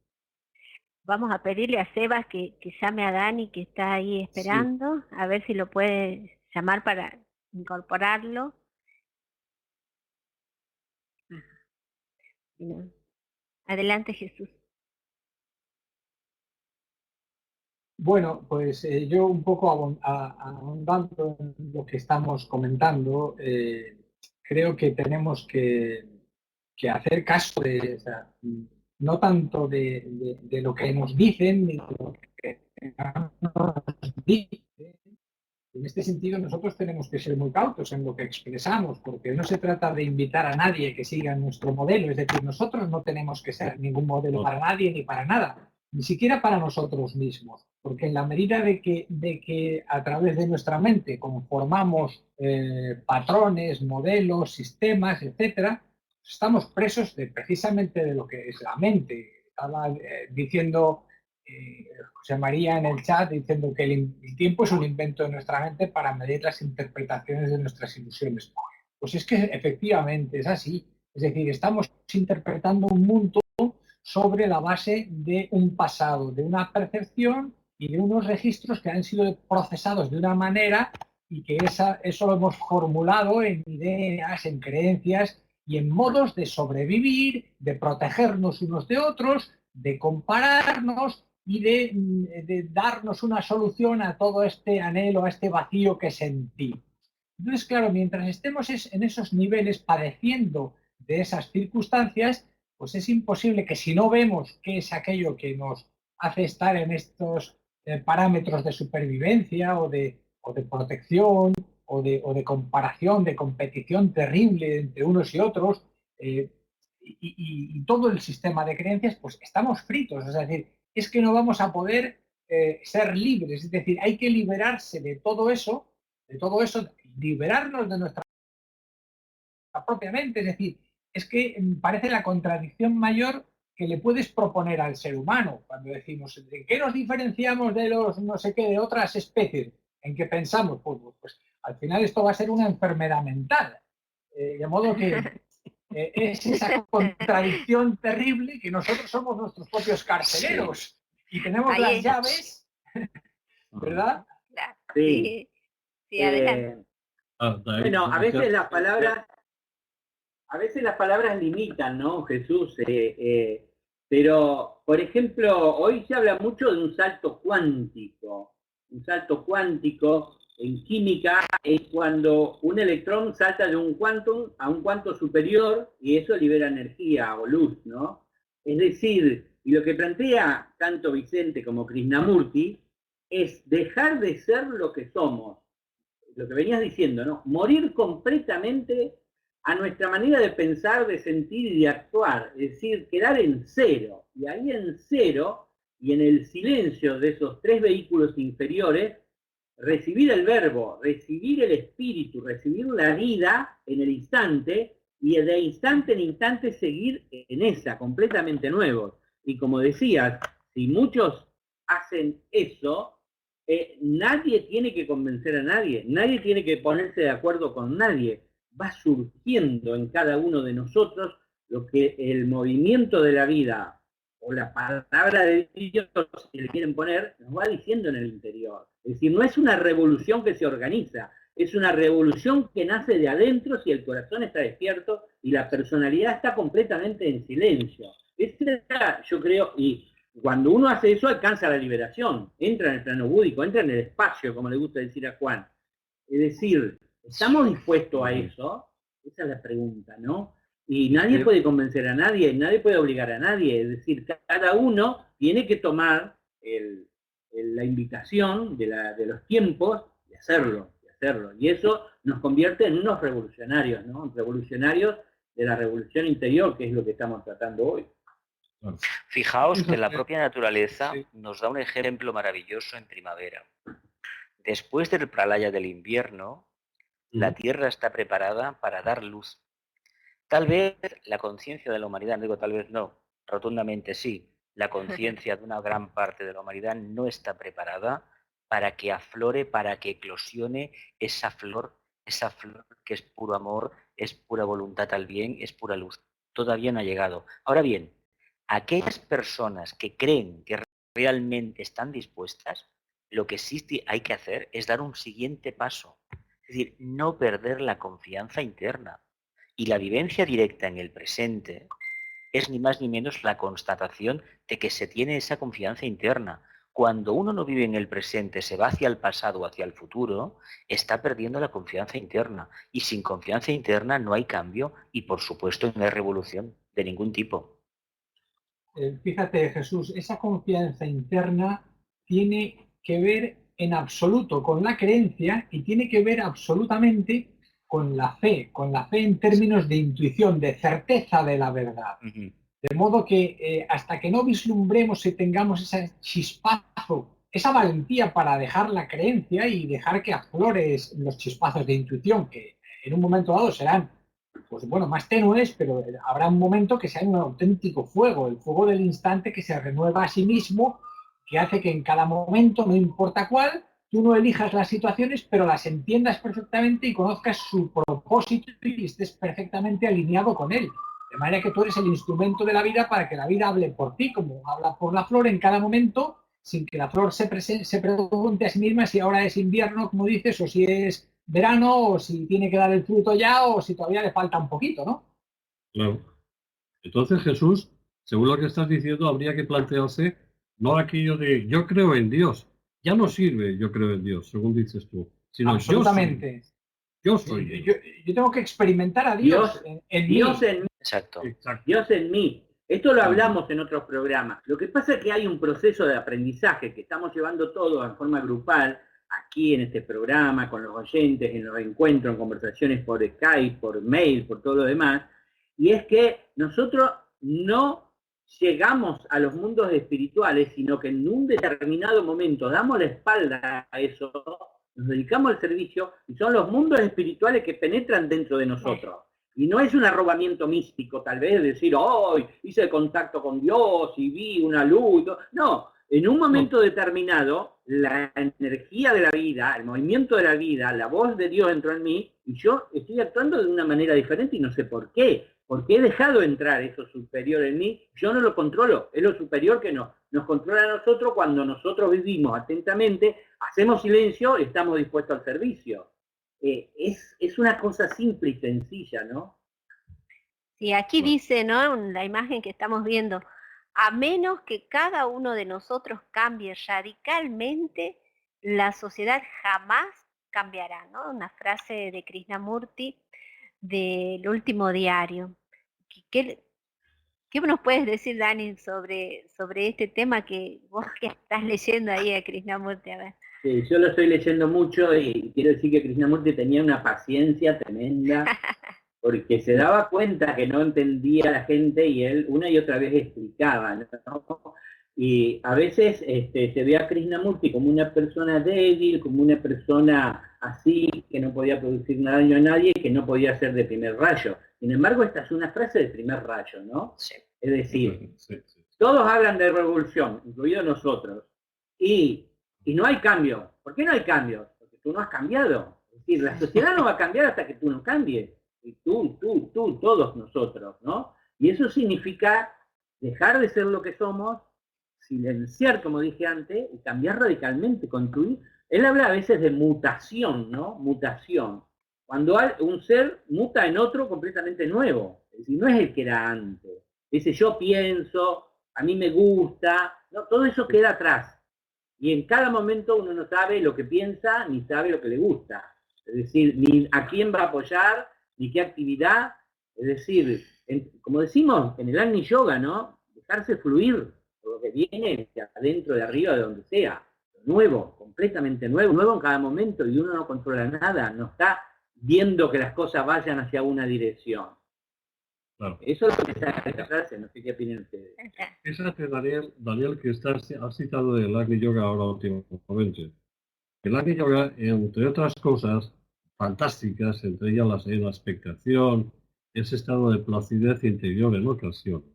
S2: Vamos a pedirle a Sebas que llame a Dani, que está ahí esperando, a ver si lo puede llamar para incorporarlo. No. Adelante, Jesús.
S5: Bueno, pues yo un poco ahondando en lo que estamos comentando, creo que tenemos que hacer caso o sea, no tanto de lo que nos dicen, ni de lo que nos dicen. En este sentido, nosotros tenemos que ser muy cautos en lo que expresamos, porque no se trata de invitar a nadie que siga nuestro modelo, es decir, nosotros no tenemos que ser ningún modelo para nadie ni para nada, ni siquiera para nosotros mismos, porque en la medida de que a través de nuestra mente conformamos patrones, modelos, sistemas, etcétera, estamos presos precisamente de lo que es la mente. Estaba diciendo José María en el chat diciendo que el tiempo es un invento de nuestra mente para medir las interpretaciones de nuestras ilusiones. Pues es que efectivamente es así. Es decir, estamos interpretando un mundo sobre la base de un pasado, de una percepción y de unos registros que han sido procesados de una manera y que eso lo hemos formulado en ideas, en creencias y en modos de sobrevivir, de protegernos unos de otros, de compararnos y de darnos una solución a todo este anhelo, a este vacío que sentí. Entonces, claro, mientras estemos en esos niveles padeciendo de esas circunstancias, pues es imposible que si no vemos qué es aquello que nos hace estar en estos parámetros de supervivencia o de protección o de comparación, de competición terrible entre unos y otros, y todo el sistema de creencias, pues estamos fritos. Es decir, es que no vamos a poder ser libres. Es decir, hay que liberarse de todo eso, liberarnos de nuestra propia mente. Es decir, es que parece la contradicción mayor que le puedes proponer al ser humano cuando decimos, ¿en qué nos diferenciamos de los no sé qué, de otras especies? ¿En qué pensamos? Pues al final esto va a ser una enfermedad mental. De modo que es esa contradicción terrible que nosotros somos nuestros propios carceleros y tenemos ahí las llaves, ¿verdad?
S2: Sí, sí, adelante.
S3: Bueno, a veces las palabras limitan, ¿no, Jesús? Pero, por ejemplo, hoy se habla mucho de un salto cuántico. Un salto cuántico en química es cuando un electrón salta de un quantum a un cuanto superior y eso libera energía o luz, ¿no? Es decir, Y lo que plantea tanto Vicente como Krishnamurti es dejar de ser lo que somos, lo que venías diciendo, ¿no? Morir completamente a nuestra manera de pensar, de sentir y de actuar, es decir, quedar en cero. Y ahí en cero, y en el silencio de esos tres vehículos inferiores, recibir el verbo, recibir el espíritu, recibir la vida en el instante, y de instante en instante seguir en esa, completamente nuevos. Y como decías, si muchos hacen eso, nadie tiene que convencer a nadie, nadie tiene que ponerse de acuerdo con nadie. Va surgiendo en cada uno de nosotros lo que el movimiento de la vida o la palabra de Dios, si le quieren poner, nos va diciendo en el interior. Es decir, no es una revolución que se organiza, es una revolución que nace de adentro si el corazón está despierto y la personalidad está completamente en silencio. Esa, yo creo, y cuando uno hace eso alcanza la liberación, entra en el plano búdico, entra en el espacio, como le gusta decir a Juan. Es decir, ¿estamos dispuestos a eso? Esa es la pregunta, ¿no? Y nadie puede convencer a nadie, nadie puede obligar a nadie. Es decir, cada uno tiene que tomar la invitación de los tiempos y hacerlo. Y eso nos convierte en unos revolucionarios, ¿no? Revolucionarios de la revolución interior, que es lo que estamos tratando hoy.
S6: Fijaos que la propia naturaleza nos da un ejemplo maravilloso en primavera. Después del pralaya del invierno, la Tierra está preparada para dar luz. Tal vez la conciencia de la humanidad, no digo tal vez no, rotundamente sí, la conciencia de una gran parte de la humanidad no está preparada para que aflore, para que eclosione esa flor que es puro amor, es pura voluntad al bien, es pura luz. Todavía no ha llegado. Ahora bien, aquellas personas que creen que realmente están dispuestas, lo que sí hay que hacer es dar un siguiente paso. Es decir, no perder la confianza interna. Y la vivencia directa en el presente es ni más ni menos la constatación de que se tiene esa confianza interna. Cuando uno no vive en el presente, se va hacia el pasado o hacia el futuro, está perdiendo la confianza interna. Y sin confianza interna no hay cambio y, por supuesto, no hay revolución de ningún tipo.
S5: Fíjate, Jesús, esa confianza interna tiene que ver en absoluto con la creencia y tiene que ver absolutamente con la fe en términos de intuición, de certeza de la verdad. De modo que hasta que no vislumbremos y tengamos ese chispazo, esa valentía para dejar la creencia y dejar que aflore los chispazos de intuición, que en un momento dado serán, pues bueno, más tenues, pero habrá un momento que sea un auténtico fuego, el fuego del instante que se renueva a sí mismo, que hace que en cada momento, no importa cuál, tú no elijas las situaciones, pero las entiendas perfectamente y conozcas su propósito y estés perfectamente alineado con él. De manera que tú eres el instrumento de la vida para que la vida hable por ti, como habla por la flor en cada momento, sin que la flor se pregunte a sí misma si ahora es invierno, como dices, o si es verano, o si tiene que dar el fruto ya, o si todavía le falta un poquito, ¿no?
S4: Claro. Entonces, Jesús, según lo que estás diciendo, habría que plantearse no aquello de yo creo en Dios. Ya no sirve yo creo en Dios, según dices tú, sino
S5: absolutamente.
S4: Yo soy Dios.
S5: Yo tengo que experimentar a Dios en
S3: Dios
S5: mí.
S3: en mí.
S6: Exacto.
S3: Dios en mí. Esto lo hablamos en otros programas. Lo que pasa es que hay un proceso de aprendizaje que estamos llevando todo en forma grupal, aquí en este programa, con los oyentes, en los encuentros, en conversaciones por Skype, por mail, por todo lo demás, y es que nosotros no llegamos a los mundos espirituales, sino que en un determinado momento damos la espalda a eso, nos dedicamos al servicio, y son los mundos espirituales que penetran dentro de nosotros. Y no es un arrobamiento místico, tal vez, decir, hoy hice contacto con Dios y vi una luz. No, en un momento determinado, la energía de la vida, el movimiento de la vida, la voz de Dios entró en mí y yo estoy actuando de una manera diferente y no sé por qué. Porque he dejado entrar eso superior en mí, yo no lo controlo, es lo superior que nos controla a nosotros cuando nosotros vivimos atentamente, hacemos silencio y estamos dispuestos al servicio. Es una cosa simple y sencilla, ¿no?
S2: Sí, aquí dice, ¿no? En la imagen que estamos viendo, a menos que cada uno de nosotros cambie radicalmente, la sociedad jamás cambiará, ¿no? Una frase de Krishnamurti del último diario. ¿Qué nos puedes decir, Dani, sobre este tema que vos que estás leyendo ahí a Krishnamurti? A ver.
S3: Sí, yo lo estoy leyendo mucho y quiero decir que Krishnamurti tenía una paciencia tremenda porque se daba cuenta que no entendía a la gente y él una y otra vez explicaba, ¿no? Y a veces se ve a Krishnamurti como una persona débil, como una persona así, que no podía producir daño a nadie, que no podía ser de primer rayo. Sin embargo, esta es una frase de primer rayo, ¿no?
S6: Sí.
S3: Es decir, todos hablan de revolución, incluidos nosotros, y no hay cambio. ¿Por qué no hay cambio? Porque tú no has cambiado. Es decir, la sociedad no va a cambiar hasta que tú no cambies. Y tú, todos nosotros, ¿no? Y eso significa dejar de ser lo que somos, silenciar, como dije antes, y cambiar radicalmente, construir. Él habla a veces de mutación, ¿no? Mutación. Cuando un ser muta en otro completamente nuevo. Es decir, no es el que era antes. Dice, yo pienso, a mí me gusta, ¿no? Todo eso queda atrás. Y en cada momento uno no sabe lo que piensa, ni sabe lo que le gusta. Es decir, ni a quién va a apoyar, ni qué actividad. Es decir, como decimos en el Agni Yoga, ¿no? Dejarse fluir por lo que viene de adentro, de arriba, de donde sea. Nuevo, completamente nuevo, nuevo en cada momento, y uno no controla nada, no está viendo que las cosas vayan hacia una dirección. Claro. Eso es lo que está en esta frase, no sé qué opinan ustedes.
S4: Fíjate, Daniel, que has citado el Agni Yoga ahora últimamente. El Agni Yoga, entre otras cosas fantásticas, entre ellas la expectación, ese estado de placidez interior en ocasiones.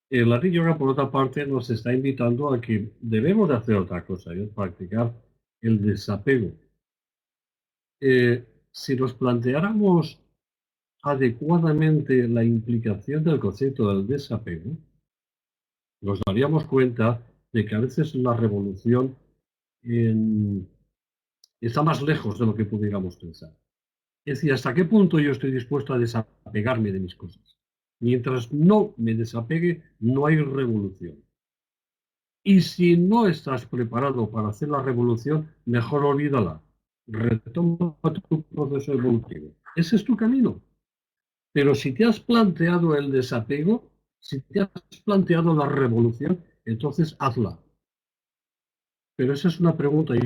S4: El Agni Yoga, por otra parte, nos está invitando a que debemos de hacer otra cosa, y es practicar el desapego. Si nos planteáramos adecuadamente la implicación del concepto del desapego, nos daríamos cuenta de que a veces la revolución está más lejos de lo que pudiéramos pensar. Es decir, ¿hasta qué punto yo estoy dispuesto a desapegarme de mis cosas? Mientras no me desapegue, no hay revolución. Y si no estás preparado para hacer la revolución, mejor olvídala. Retoma tu proceso evolutivo. Ese es tu camino. Pero si te has planteado el desapego, si te has planteado la revolución, entonces hazla. Pero esa es una pregunta y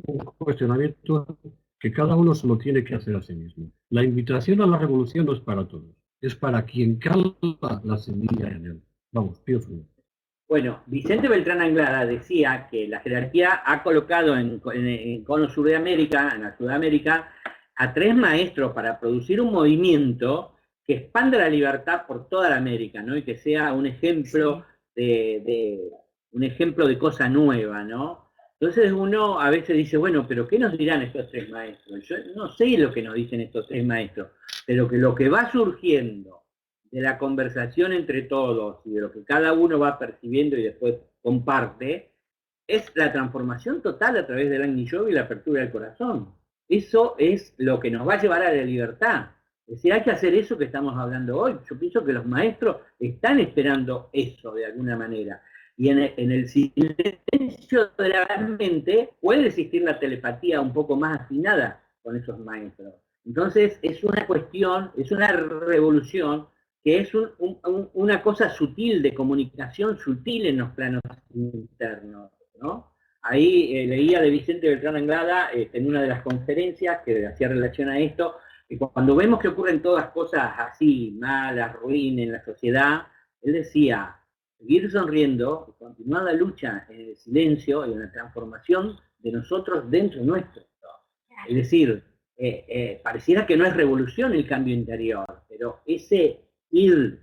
S4: un cuestionamiento que cada uno se lo tiene que hacer a sí mismo. La invitación a la revolución no es para todos, es para quien calma la semilla en él. Vamos, pienso.
S3: Bueno, Vicente Beltrán Anglada decía que la jerarquía ha colocado en Cono Sur de América, en Sudamérica, a 3 maestros para producir un movimiento que expanda la libertad por toda la América, ¿no? Y que sea un ejemplo de cosa nueva, ¿no? Entonces uno a veces dice, bueno, pero ¿qué nos dirán estos 3 maestros? Yo no sé lo que nos dicen estos 3 maestros, pero que lo que va surgiendo de la conversación entre todos y de lo que cada uno va percibiendo y después comparte, es la transformación total a través del Agni Yoga y la apertura del corazón. Eso es lo que nos va a llevar a la libertad. Es decir, hay que hacer eso que estamos hablando hoy. Yo pienso que los maestros están esperando eso de alguna manera. Y en el silencio de la mente puede existir la telepatía un poco más afinada con esos maestros. Entonces es una cuestión, es una revolución que es una cosa sutil, de comunicación sutil en los planos internos, ¿no? Ahí leía de Vicente Beltrán Anglada en una de las conferencias que hacía relación a esto, que cuando vemos que ocurren todas cosas así, malas, ruines en la sociedad, él decía, seguir sonriendo y continuar la lucha en el silencio y en la transformación de nosotros dentro nuestro. Es decir, pareciera que no es revolución el cambio interior, pero ese ir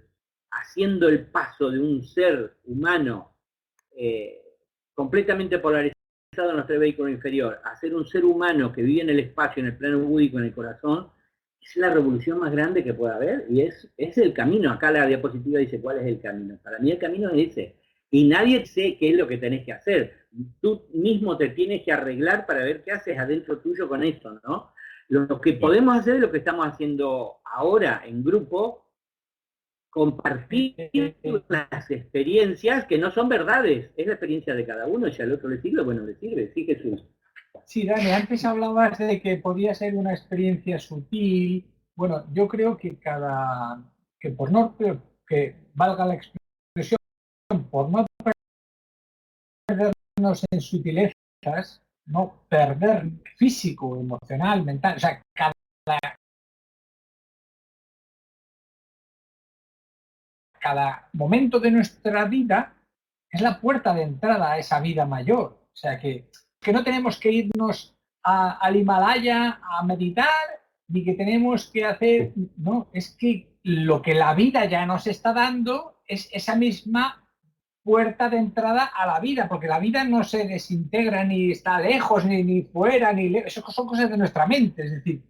S3: haciendo el paso de un ser humano completamente polarizado en nuestro vehículo inferior a ser un ser humano que vive en el espacio, en el plano búdico, en el corazón, es la revolución más grande que pueda haber y es el camino. Acá la diapositiva dice cuál es el camino. Para mí el camino es ese. Y nadie sé qué es lo que tenés que hacer. Tú mismo te tienes que arreglar para ver qué haces adentro tuyo con esto, ¿no? Lo que podemos hacer es lo que estamos haciendo ahora en grupo, compartir las experiencias que no son verdades, es la experiencia de cada uno, si al otro le sirve, bueno, le sirve, sí, Jesús.
S5: Sí, Dani, antes hablabas de que podía ser una experiencia sutil. Bueno, yo creo que que, valga la expresión, por no perdernos en sutilezas, no perder físico, emocional, mental, o sea, cada momento de nuestra vida es la puerta de entrada a esa vida mayor. O sea, que no tenemos que irnos al Himalaya a meditar, ni que tenemos que hacer, no, es que lo que la vida ya nos está dando es esa misma puerta de entrada a la vida, porque la vida no se desintegra ni está lejos, ni fuera, eso son cosas de nuestra mente. Es decir,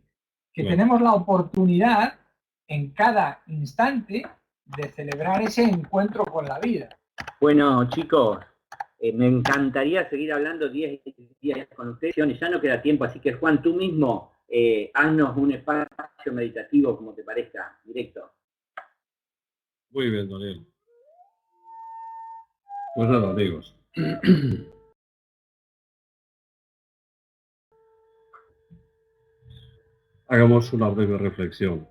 S5: que tenemos la oportunidad en cada instante de celebrar ese encuentro con la vida.
S3: Bueno, chicos, me encantaría seguir hablando 10 días con ustedes. Ya no queda tiempo, así que Juan, tú mismo haznos un espacio meditativo como te parezca, directo.
S4: Muy bien, Daniel. Pues nada, amigos. Hagamos una breve reflexión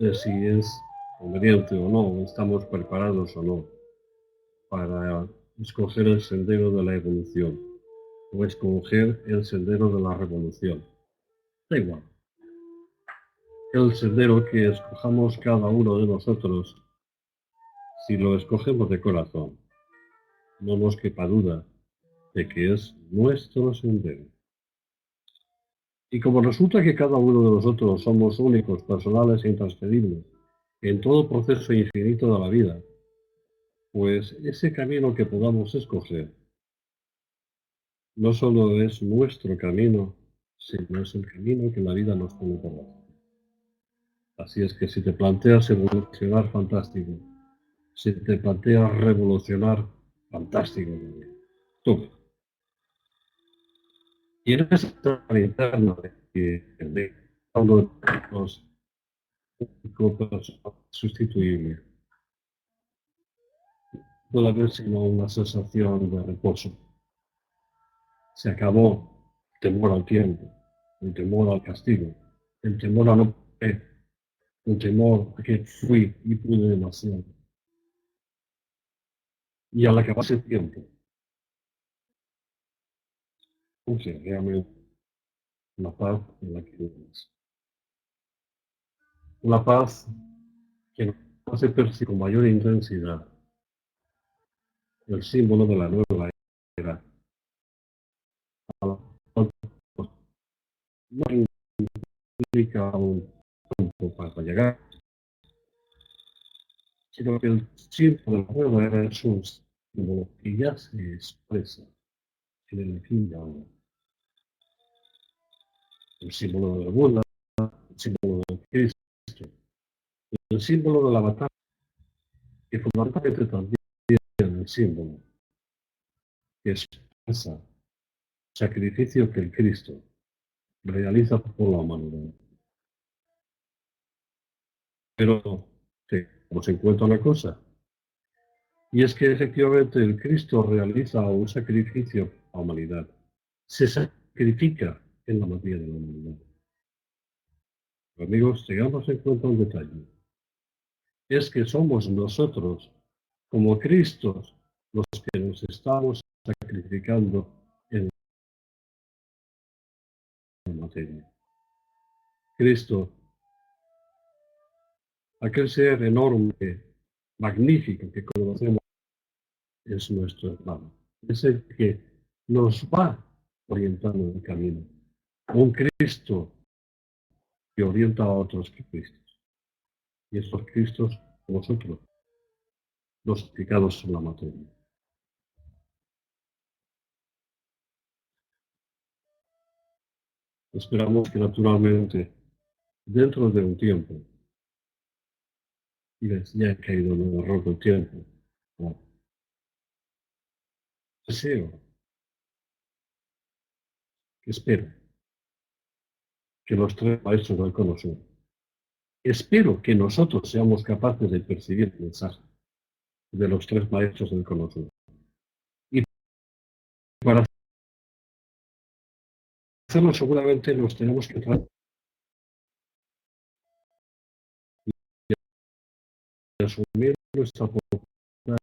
S4: de si es conveniente o no, estamos preparados o no para escoger el sendero de la evolución o escoger el sendero de la revolución. Da igual. El sendero que escojamos cada uno de nosotros, si lo escogemos de corazón, no nos quepa duda de que es nuestro sendero. Y como resulta que cada uno de nosotros somos únicos, personales e intransferibles en todo proceso infinito de la vida, pues ese camino que podamos escoger no solo es nuestro camino, sino es el camino que la vida nos pone por delante. Así es que si te planteas evolucionar, fantástico. Si te planteas revolucionar, fantástico. Tú. Y en esa interna de uno de los sustituible, puede haber sino una sensación de reposo. Se acabó el temor al tiempo, el temor al castigo, el temor a no poder, el temor a que fui y pude demasiado. Y al acabarse el tiempo, puse realmente la paz en la que vivimos. Una paz que nos hace percibir con mayor intensidad el símbolo de la nueva era. No implica un tiempo para llegar, sino que el símbolo de la nueva era es un símbolo que ya se expresa en el fin de ahora. El símbolo del Buda, el símbolo del Cristo, el símbolo de la batalla, y fundamentalmente también el símbolo que expresa el sacrificio que el Cristo realiza por la humanidad. Pero nos encuentra una cosa, y es que efectivamente el Cristo realiza un sacrificio a la humanidad. Se sacrifica en la materia de la humanidad. Pero, amigos, tengamos en cuenta un detalle. Es que somos nosotros, como Cristos, los que nos estamos sacrificando en la materia. Cristo, aquel ser enorme, magnífico que conocemos, es nuestro hermano. Es el que nos va orientando en el camino. Un Cristo que orienta a otros Cristos. Y estos Cristos, vosotros, los aplicados en la materia. Esperamos que naturalmente, dentro de un tiempo, y ya he caído en el error del tiempo, ¿no? Espero que los tres maestros del Cono Sur, espero que nosotros seamos capaces de percibir el mensaje de los tres maestros del Cono Sur. Y para hacerlo seguramente nos tenemos que tratar asumir nuestra propia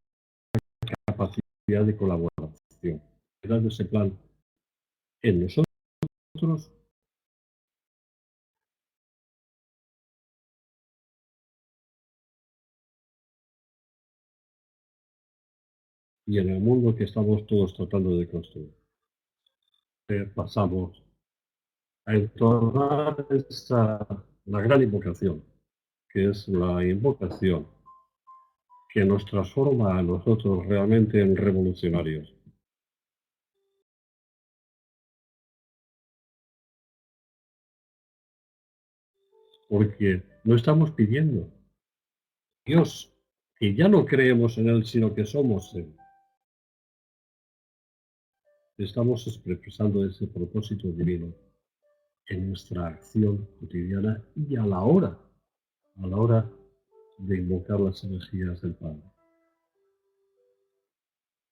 S4: capacidad de colaboración. De ese plan en nosotros y en el mundo que estamos todos tratando de construir. Pasamos a entonar la gran invocación, que es la invocación que nos transforma a nosotros realmente en revolucionarios. Porque no estamos pidiendo Dios, que ya no creemos en Él, sino que somos Él. Estamos expresando ese propósito divino en nuestra acción cotidiana y a la hora de invocar las energías del Padre.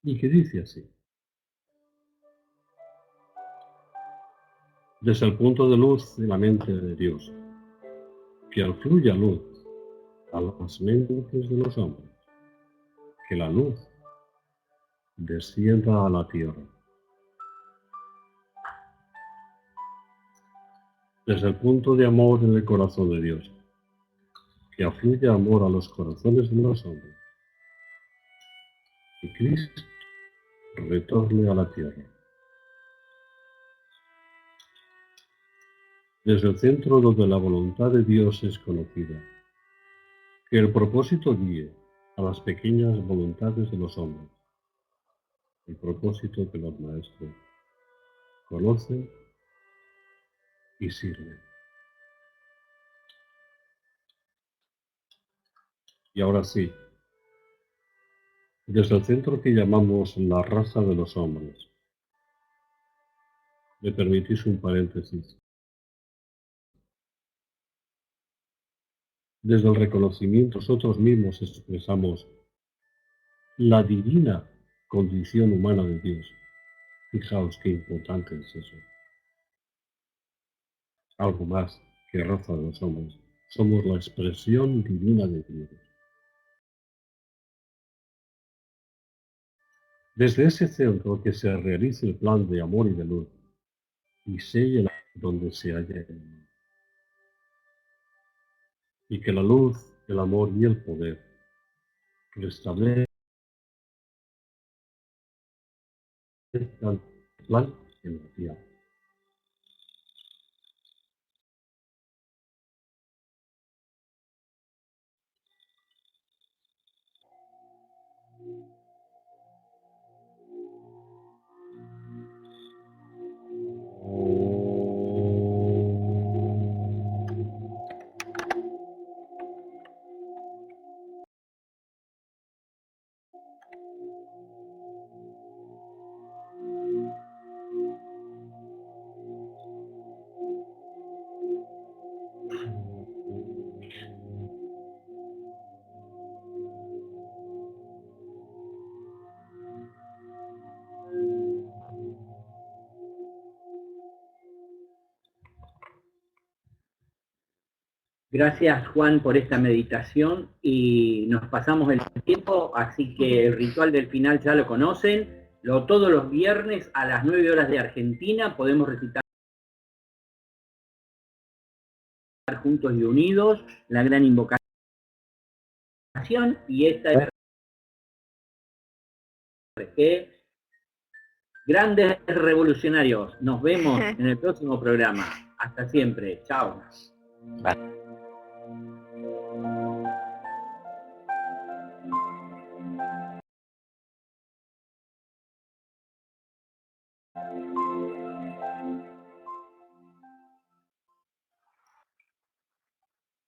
S4: Y que dice así: desde el punto de luz de la mente de Dios, que fluya luz a las mentes de los hombres, que la luz descienda a la tierra. Desde el punto de amor en el corazón de Dios, que afluya amor a los corazones de los hombres, y Cristo retorne a la tierra. Desde el centro donde la voluntad de Dios es conocida, que el propósito guíe a las pequeñas voluntades de los hombres, el propósito que los maestros conocen y sirven. Y ahora sí, desde el centro que llamamos la raza de los hombres, me permitís un paréntesis. Desde el reconocimiento nosotros mismos expresamos la divina condición humana de Dios. Fijaos qué importante es eso. Algo más que raza de los hombres. Somos la expresión divina de Dios. Desde ese centro que se realice el plan de amor y de luz y selle donde se halla el mal. Y que la luz, el amor y el poder restablezcan el plan en la tierra.
S3: Gracias, Juan, por esta meditación y nos pasamos el tiempo, así que el ritual del final ya lo conocen. Todos los viernes a las 9 horas de Argentina podemos recitar juntos y unidos la gran invocación y esta es Grandes Revolucionarios. Nos vemos en el próximo programa. Hasta siempre. Chao. Bye.